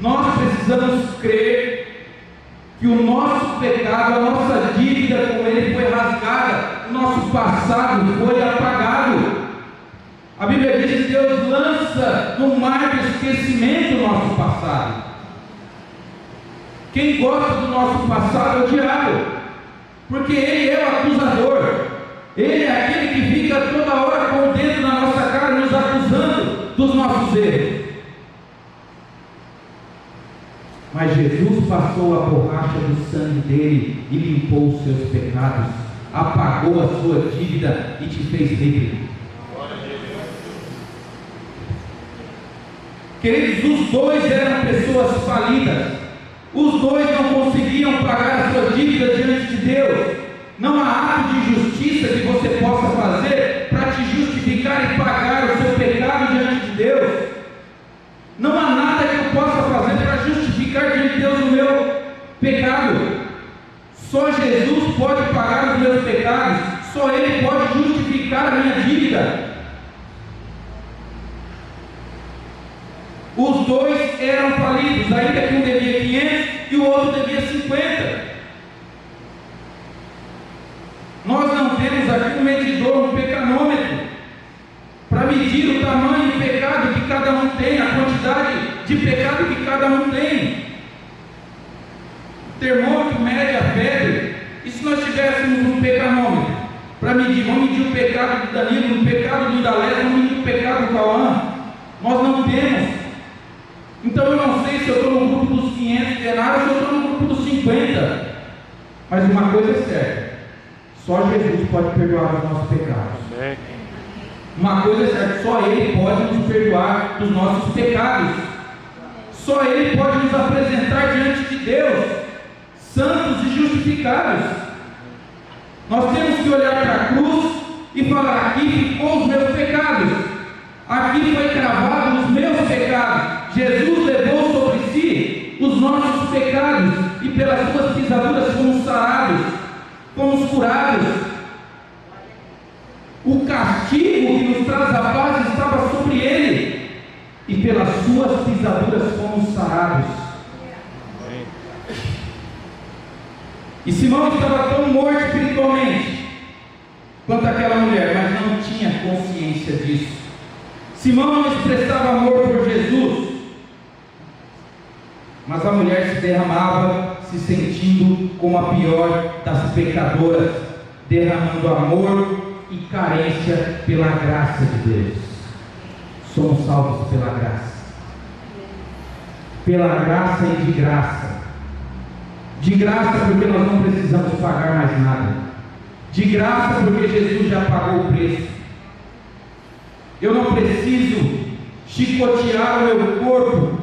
Nós precisamos crer que o nosso pecado, a nossa dívida com Ele foi rasgada, o nosso passado foi apagado. A Bíblia diz que Deus lança no mar do esquecimento o nosso passado. Quem gosta do nosso passado é o diabo, porque ele é o acusador, ele é aquele que fica toda hora com o dedo na nossa cara, nos acusando dos nossos erros. Mas Jesus passou a borracha do sangue dele e limpou os seus pecados, apagou a sua dívida e te fez livre. Queridos, os dois eram pessoas falidas, os dois não conseguiam pagar a sua dívida diante de Deus. Não há ato de justiça que você possa fazer para te justificar e pagar o seu pecado diante de Deus. Não há nada que eu possa fazer para justificar diante de Deus o meu pecado. Só Jesus pode pagar os meus pecados, só Ele pode justificar a minha dívida. Os dois eram falidos, ainda que um devia 500 e o outro devia 50. Nós não temos aqui um medidor, um pecanômetro, para medir o tamanho do pecado que cada um tem, a quantidade de pecado que cada um tem. O termômetro mede a febre. E se nós tivéssemos um pecanômetro para medir, vamos medir o pecado do Danilo, o pecado do Idalés, vamos medir o pecado do Cauã? Nós não temos. Então eu não sei se eu estou no grupo dos 500 denários ou se eu estou no grupo dos 50. Mas uma coisa é certa: só Jesus pode perdoar os nossos pecados. Uma coisa é certa: só Ele pode nos perdoar dos nossos pecados. Só Ele pode nos apresentar diante de Deus santos e justificados. Nós temos que olhar para a cruz e falar: aqui ficou os meus pecados, aqui foi cravado os meus pecados. Jesus levou sobre si os nossos pecados e pelas suas pisaduras fomos sarados, fomos curados. O castigo que nos traz a paz estava sobre Ele e pelas suas pisaduras fomos sarados. E Simão estava tão morto espiritualmente quanto aquela mulher, mas não tinha consciência disso. Simão não expressava amor por Jesus, mas a mulher se derramava, se sentindo como a pior das pecadoras, derramando amor e carência pela graça de Deus. Somos salvos pela graça e de graça. De graça porque nós não precisamos pagar mais nada, de graça porque Jesus já pagou o preço. Eu não preciso chicotear o meu corpo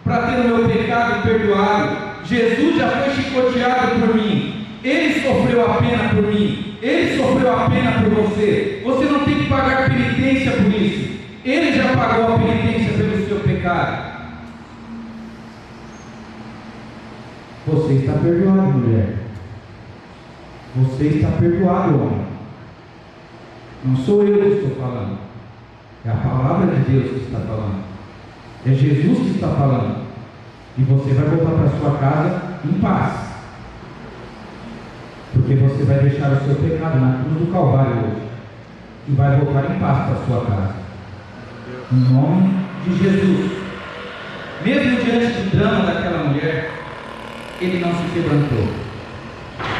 para ter o meu pecado perdoado. Jesus já foi chicoteado por mim, Ele sofreu a pena por mim, Ele sofreu a pena por você. Você não tem que pagar penitência por isso, Ele já pagou a penitência pelo seu pecado. Você está perdoado, mulher. Você está perdoado, homem. Não sou eu que estou falando, é a palavra de Deus que está falando, é Jesus que está falando. E você vai voltar para sua casa em paz, porque você vai deixar o seu pecado na cruz do Calvário hoje e vai voltar em paz para sua casa, em nome de Jesus. Mesmo diante do drama daquela mulher, ele não se quebrantou.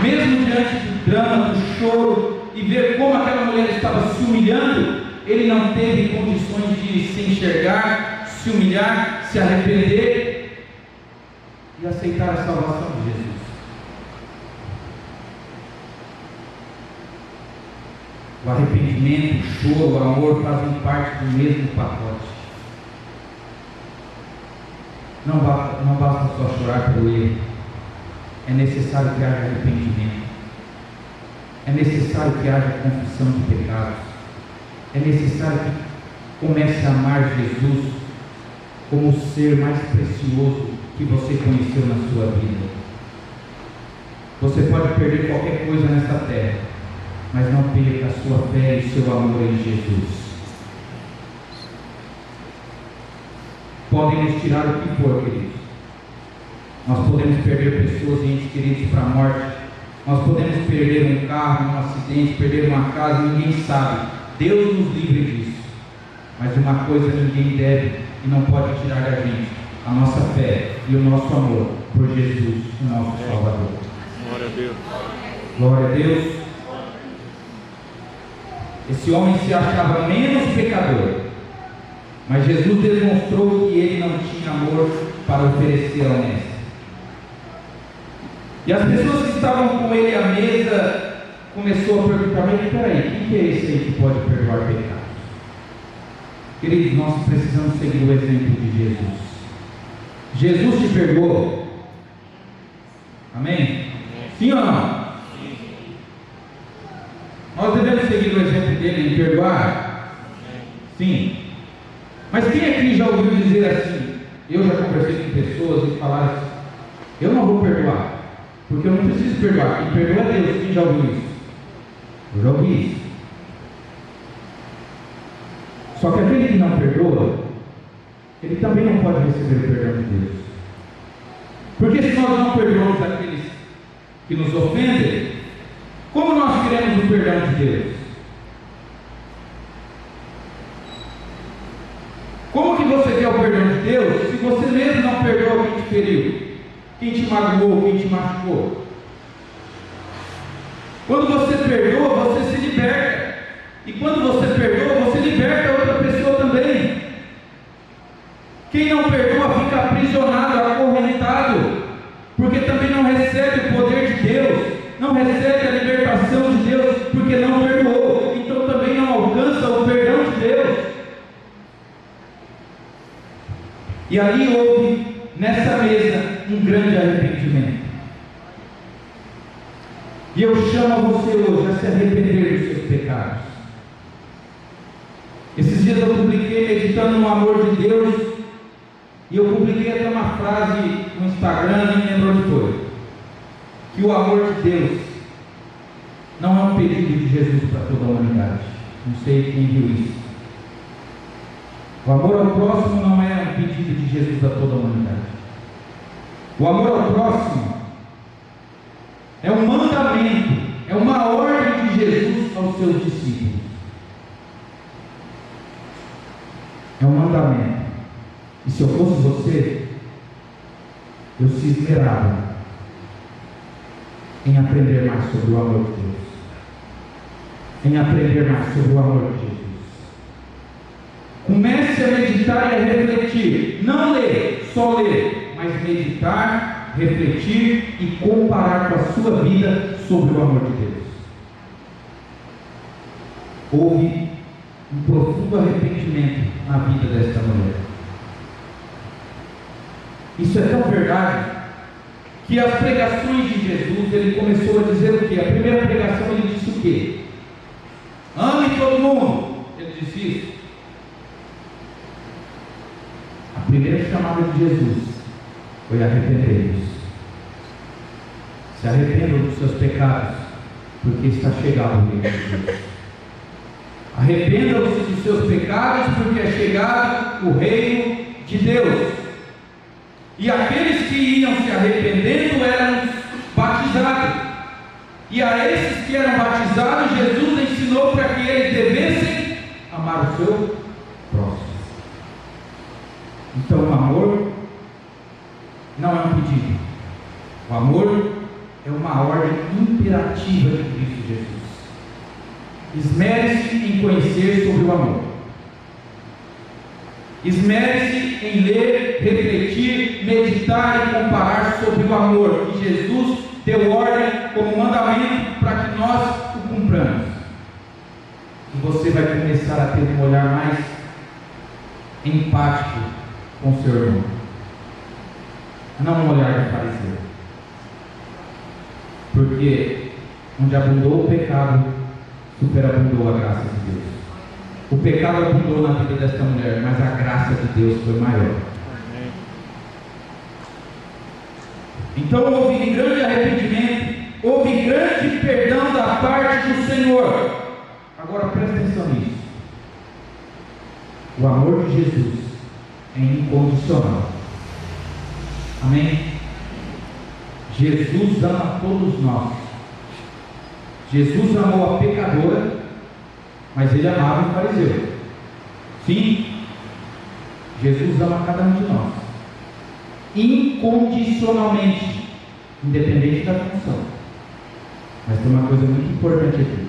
Mesmo diante do drama, do choro, e ver como aquela mulher estava se humilhando, ele não teve condições de se enxergar, se humilhar, se arrepender e aceitar a salvação de Jesus. O arrependimento, o choro, o amor fazem parte do mesmo pacote. Não basta só chorar pelo erro, é necessário que haja arrependimento, é necessário que haja confissão de pecados, é necessário que comece a amar Jesus como o ser mais precioso que você conheceu na sua vida. Você pode perder qualquer coisa nessa terra, mas não perca a sua fé e seu amor em Jesus. Podem nos tirar o que for, queridos. Nós podemos perder pessoas e entes queridos para a morte. Nós podemos perder um carro, um acidente, perder uma casa, ninguém sabe. Deus nos livre disso. Mas uma coisa ninguém deve e não pode tirar da gente: a nossa fé e o nosso amor por Jesus, o nosso Salvador. Glória a Deus. Glória a Deus. Esse homem se achava menos pecador, mas Jesus demonstrou que ele não tinha amor para oferecer ao mestre. E as pessoas que estavam com ele à mesa começou a perguntar: mas peraí, quem que é esse aí que pode perdoar pecados? Queridos, nós precisamos seguir o exemplo de Jesus. Jesus te perdoou? Amém? Sim ou não? Nós devemos seguir o exemplo dele em perdoar? Sim. Mas quem aqui já ouviu dizer assim? Eu já conversei com pessoas e falaram assim: eu não vou perdoar, porque eu não preciso perdoar, quem perdoa é Deus. Quem já ouviu isso? Eu já ouvi isso. Só que aquele que não perdoa, ele também não pode receber o perdão de Deus. Porque se nós não perdoamos aqueles que nos ofendem, como nós queremos o perdão de Deus? Como que você quer o perdão de Deus se você mesmo não perdoa quem te feriu, quem te magoou, quem te machucou? Quando você perdoa, você se liberta. E quando você perdoa, você liberta outra pessoa também. Quem não perdoa fica aprisionado, acorrentado, porque também não recebe o poder de Deus, não recebe a libertação de Deus, porque não perdoou, então também não alcança o perdão de Deus. E ali houve, nessa mesa, um grande arrependimento. E eu chamo você hoje a se arrepender dos seus pecados. Esses dias eu publiquei meditando no amor de Deus, e eu publiquei até uma frase no Instagram, nem lembro onde foi, que o amor de Deus não é um pedido de Jesus para toda a humanidade. Não sei quem viu isso. O amor ao próximo não é um pedido de Jesus a toda a humanidade. O amor ao próximo é um mandamento, é uma ordem de Jesus aos seus discípulos. É um mandamento. E se eu fosse você, eu se esmerava em aprender mais sobre o amor de Deus, em aprender mais sobre o amor de Jesus. Comece a meditar e a refletir, não ler, só ler, mas meditar, refletir e comparar com a sua vida sobre o amor de Deus. Houve um profundo arrependimento na vida desta mulher. Isso é tão verdade que as pregações de Jesus, ele começou a dizer o quê? A primeira pregação ele disse o quê? Ame todo mundo. Ele disse isso. A primeira chamada de Jesus foi: arrependei-vos. Se arrependam dos seus pecados, porque está chegado o reino de Deus. Arrependam-se dos seus pecados, porque é chegado o reino de Deus. E aqueles que iam se arrependendo eram batizados. E a esses que eram batizados, Jesus ensinou para que eles devessem amar o seu próximo. Então o amor não é um pedido. O amor é uma ordem imperativa de Cristo Jesus. Esmere-se em conhecer sobre o amor. Esmere-se em ler, refletir, meditar e comparar sobre o amor que Jesus deu ordem como mandamento para que nós o cumpramos. E você vai começar a ter um olhar mais empático com o seu irmão, não um olhar de fariseu, porque onde abundou o pecado, superabundou a graça de Deus. O pecado abundou na vida desta mulher, mas a graça de Deus foi maior. Então houve grande arrependimento, houve grande perdão da parte do Senhor. Agora presta atenção nisso. O amor de Jesus é incondicional. Amém? Jesus ama todos nós. Jesus amou a pecadora, mas ele amava o fariseu. Sim, Jesus ama cada um de nós, incondicionalmente, independente da função. Mas tem uma coisa muito importante aqui: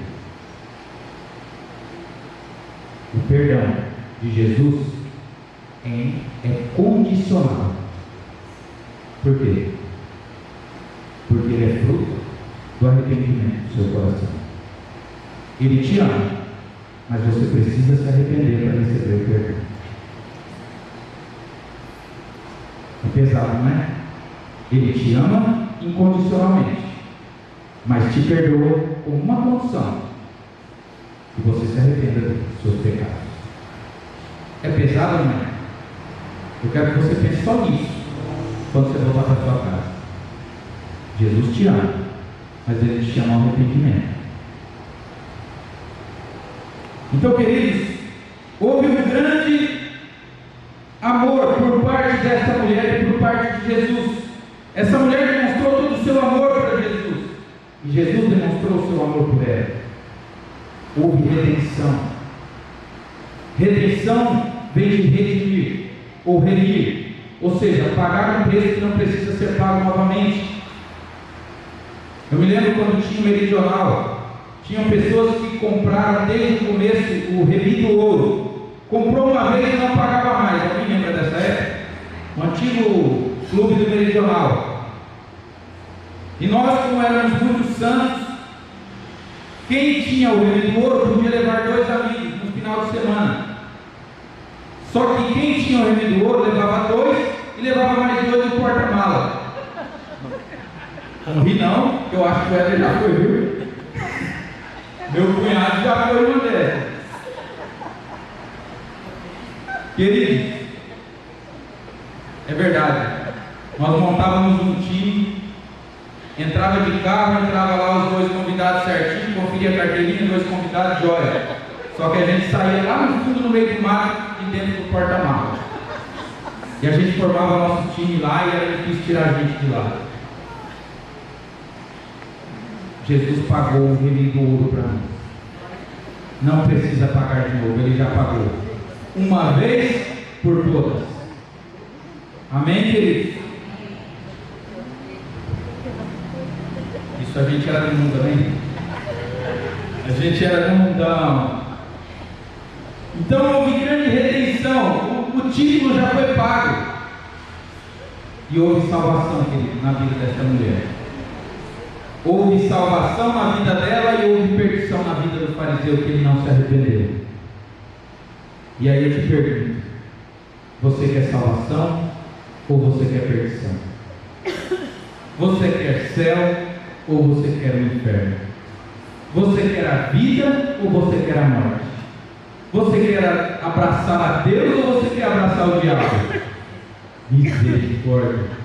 o perdão de Jesus é condicional. Por quê? porque ele é fruto do arrependimento do seu coração. Ele te ama, mas você precisa se arrepender para receber o perdão. É pesado, não é? Ele te ama incondicionalmente, mas te perdoa com uma condição: que você se arrependa dos seus pecados. É pesado, não é? Eu quero que você pense só nisso quando você voltar para a sua casa. Jesus te ama, mas Ele te chama ao arrependimento. Então, queridos, houve um grande amor por parte dessa mulher e por parte de Jesus. Essa mulher demonstrou todo o seu amor para Jesus, e Jesus demonstrou o seu amor por ela. Houve redenção. Redenção vem de redimir ou remir, ou seja, pagar um preço que não precisa ser pago novamente. Eu me lembro quando tinha o Meridional, tinham pessoas que compraram desde o começo o remido ouro. Comprou uma vez e não pagava mais. Alguém lembra dessa época? O antigo clube do Meridional. E nós, como éramos muito santos, quem tinha o remido ouro podia levar 2 amigos no final de semana. Só que quem tinha o remido ouro levava 2 e levava mais 2 no porta-mala. Não ri não, que eu acho que o Éder já foi, viu? Meu cunhado já foi uma dessas. Queridos, é verdade. Nós montávamos um time, entrava de carro, entrava lá os 2 convidados certinho, conferia a carteirinha, 2 convidados, joia. Só que a gente saía lá no fundo, no meio do mato, de dentro do porta-malas. E a gente formava nosso time lá e era difícil tirar a gente de lá. Jesus pagou o remido ouro para nós. Não precisa pagar de novo, Ele já pagou. Uma vez por todas. Amém, queridos? Isso a gente era no mundo, amém? A gente era no mundão. Então houve grande redenção. O título já foi pago. E houve salvação, querido, na vida desta mulher. Houve salvação na vida dela e houve perdição na vida do fariseu, que ele não se arrependeu. E aí eu te pergunto: você quer salvação ou você quer perdição? Você quer céu ou você quer o inferno? Você quer a vida ou você quer a morte? Você quer abraçar a Deus ou você quer abraçar o diabo? Misericórdia.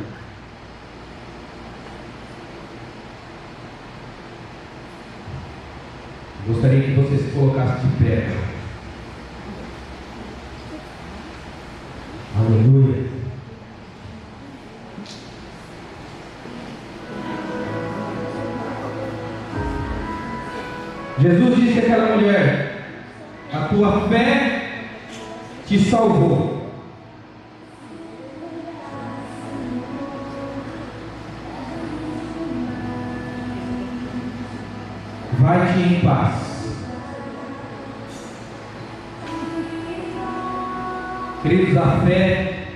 Gostaria que você se colocasse de pé. Aleluia. Jesus disse àquela mulher: a tua fé te salvou. Vai-te em paz. Queridos, a fé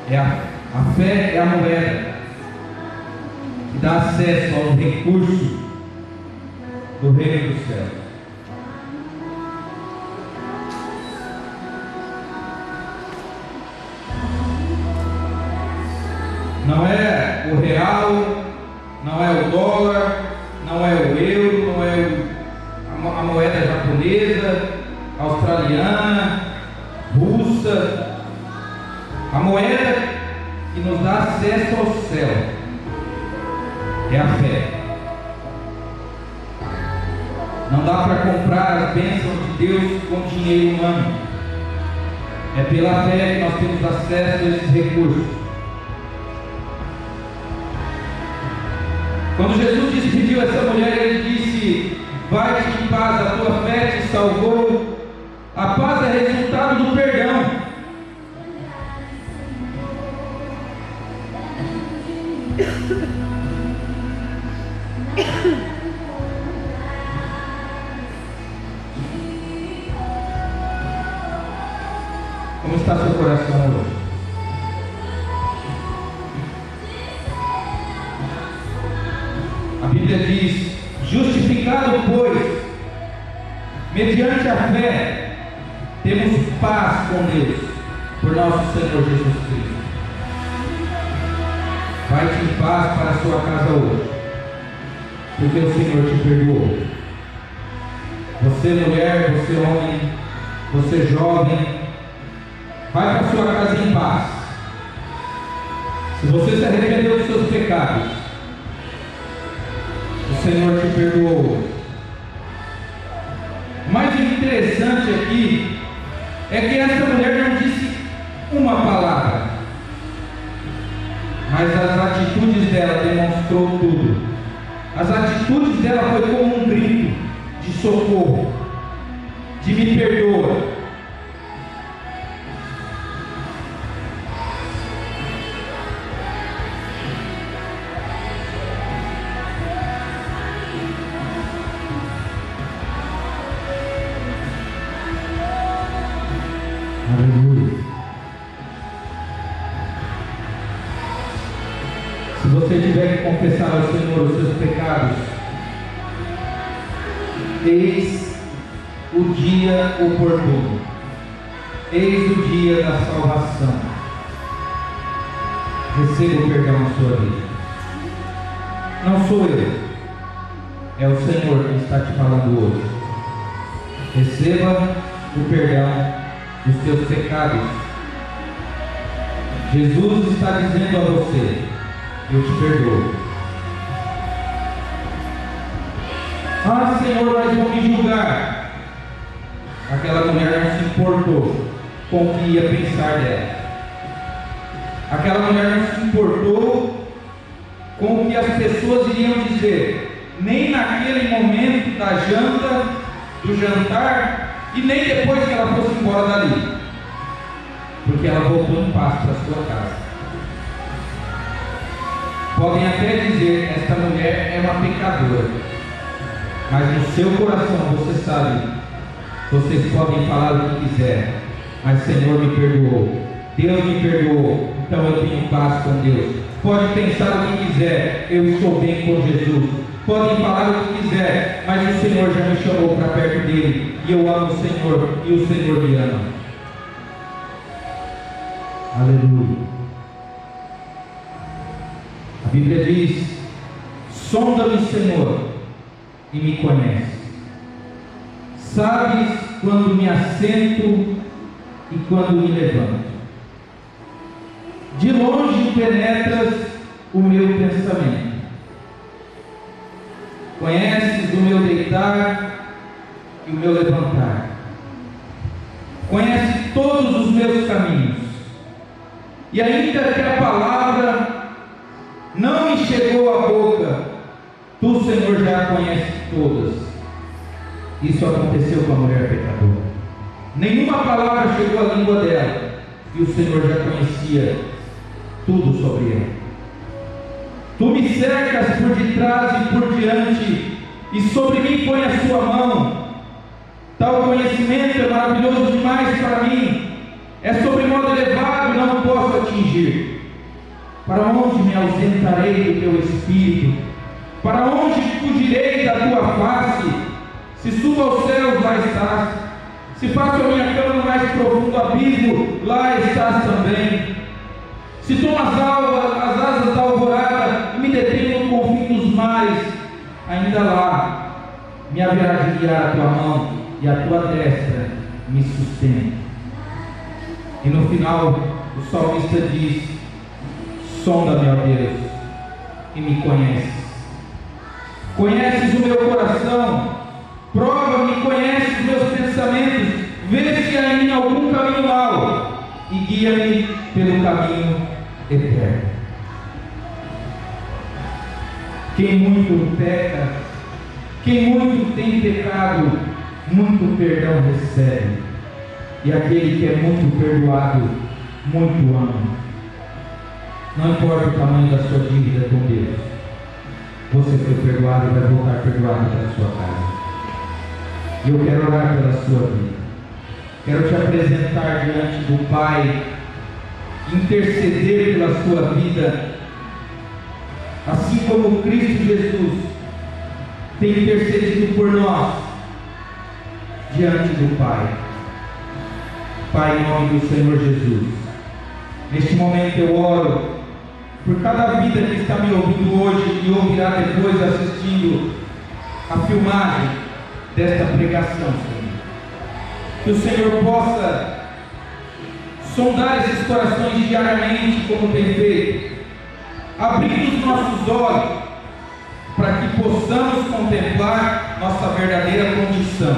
é a moeda que dá acesso aos recursos do reino dos céus. Não é o real, não é o dólar, não é o euro, não é a moeda japonesa, australiana, russa. A moeda que nos dá acesso ao céu é a fé. Não dá para comprar as bênçãos de Deus com dinheiro humano. É pela fé que nós temos acesso a esses recursos. Quando Jesus despediu essa mulher, Ele disse: vai-te em paz, a tua fé te salvou. A paz é resultado do perdão. Como está seu coração hoje? mediante a fé, temos paz com Deus, por nosso Senhor Jesus Cristo. Vai-te em paz para a sua casa hoje, porque o Senhor te perdoou. Você mulher, você homem, você jovem, vai para a sua casa em paz. Se você se arrependeu dos seus pecados, o Senhor te perdoou. O mais interessante aqui é que essa mulher não disse uma palavra, mas as atitudes dela demonstrou tudo. As atitudes dela foi como um grito de socorro, de me perdoa. Aleluia. Se você tiver que confessar ao Senhor os seus pecados, eis o dia oportuno, eis o dia da salvação. Receba o perdão na sua vida. Não sou eu, é o Senhor que está te falando hoje. Receba o perdão dos teus pecados. Jesus está dizendo a você: eu te perdoo. Ah, Senhor, mas vão me julgar. Aquela mulher não se importou com o que ia pensar dela. Aquela mulher não se importou com o que as pessoas iriam dizer, nem naquele momento da janta, do jantar, e nem depois que ela fosse embora dali, porque ela voltou em paz para sua casa. Podem até dizer: esta mulher é uma pecadora, mas no seu coração você sabe, vocês podem falar o que quiser, mas Senhor me perdoou, Deus me perdoou, então eu tenho paz com Deus. Pode pensar o que quiser, eu estou bem com Jesus. Podem falar o que quiser, mas o Senhor já me chamou para perto dele, e eu amo o Senhor, e o Senhor me ama. Aleluia. A Bíblia diz: sonda-me, Senhor, e me conhece. Sabes quando me assento e quando me levanto. De longe penetras o meu pensamento. Conheces o meu deitar e o meu levantar. Conhece todos os meus caminhos. E ainda que a palavra não me chegou à boca, tu, Senhor, já a conheces todas. Isso aconteceu com a mulher pecadora. Nenhuma palavra chegou à língua dela, e o Senhor já conhecia tudo sobre ela. Tu me cercas por detrás e por diante, e sobre mim põe a sua mão. Tal conhecimento é maravilhoso demais para mim, é sobre modo elevado, não posso atingir. Para onde me ausentarei do teu Espírito? Para onde fugirei da tua face? Se subo aos céus, lá estás. Se faço a minha cama no mais profundo abismo, lá estás também. Se tomo as asas da alvorada e me detenho no confim dos mares, ainda lá me haverá de guiar a tua mão, e a tua destra me sustenta. E no final o salmista diz: sonda-me, ó Deus, e me conheces. Conheces o meu coração, prova-me, conheces os meus pensamentos, vê se há em mim algum caminho mau, e guia-me pelo caminho eterno. Quem muito peca, quem muito tem pecado, muito perdão recebe, e aquele que é muito perdoado, muito ama. Não importa o tamanho da sua dívida com Deus, você foi perdoado e vai voltar perdoado para a sua casa. E eu quero orar pela sua vida. Quero te apresentar diante do Pai, interceder pela sua vida, assim como Cristo Jesus tem intercedido por nós. diante do Pai. Pai, em nome do Senhor Jesus, neste momento eu oro por cada vida que está me ouvindo hoje e ouvirá depois assistindo a filmagem desta pregação, Senhor. Que o Senhor possa sondar esses corações diariamente, como tem feito, abrindo os nossos olhos para que possamos contemplar nossa verdadeira condição,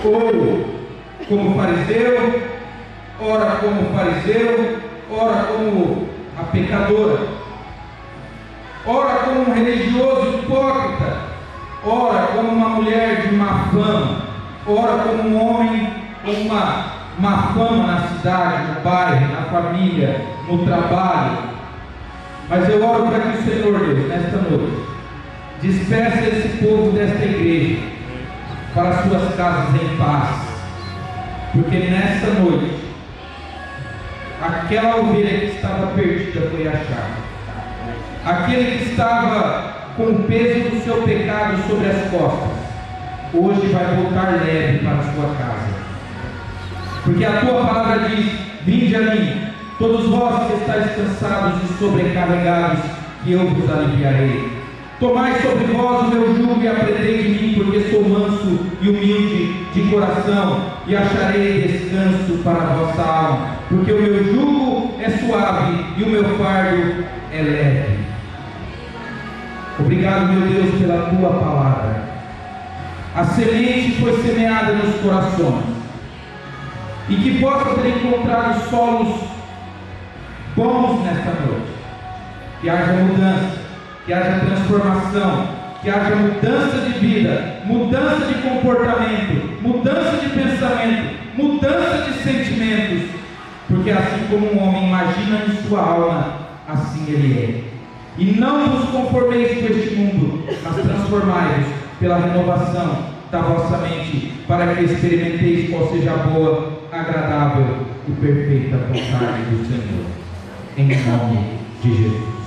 ou como fariseu, ora como fariseu, ora como a pecadora, ora como um religioso hipócrita, ora como uma mulher de má fama, ora como um homem com uma má fama na cidade, no bairro, na família, no trabalho. Mas eu oro para que o Senhor, Deus, nesta noite, despeça esse povo desta igreja para suas casas em paz, porque nesta noite aquela ovelha que estava perdida foi achada, aquele que estava com o peso do seu pecado sobre as costas, hoje vai voltar leve para a sua casa, porque a tua palavra diz: vinde a mim, todos vós que estáis cansados e sobrecarregados, que eu vos aliviarei. Tomai sobre vós o meu jugo e aprendei de mim, porque sou manso e humilde de coração, e acharei descanso para a vossa alma, porque o meu jugo é suave e o meu fardo é leve. Obrigado, meu Deus, pela tua palavra. A semente foi semeada nos corações, e que possa ter encontrado solos bons nesta noite, que haja mudança, que haja transformação, que haja mudança de vida, mudança de comportamento, mudança de pensamento, mudança de sentimentos, porque assim como um homem imagina em sua alma, assim ele é. E não vos conformeis com este mundo, mas transformai-vos pela renovação da vossa mente, para que experimenteis qual seja a boa, agradável e perfeita vontade do Senhor. Em nome de Jesus.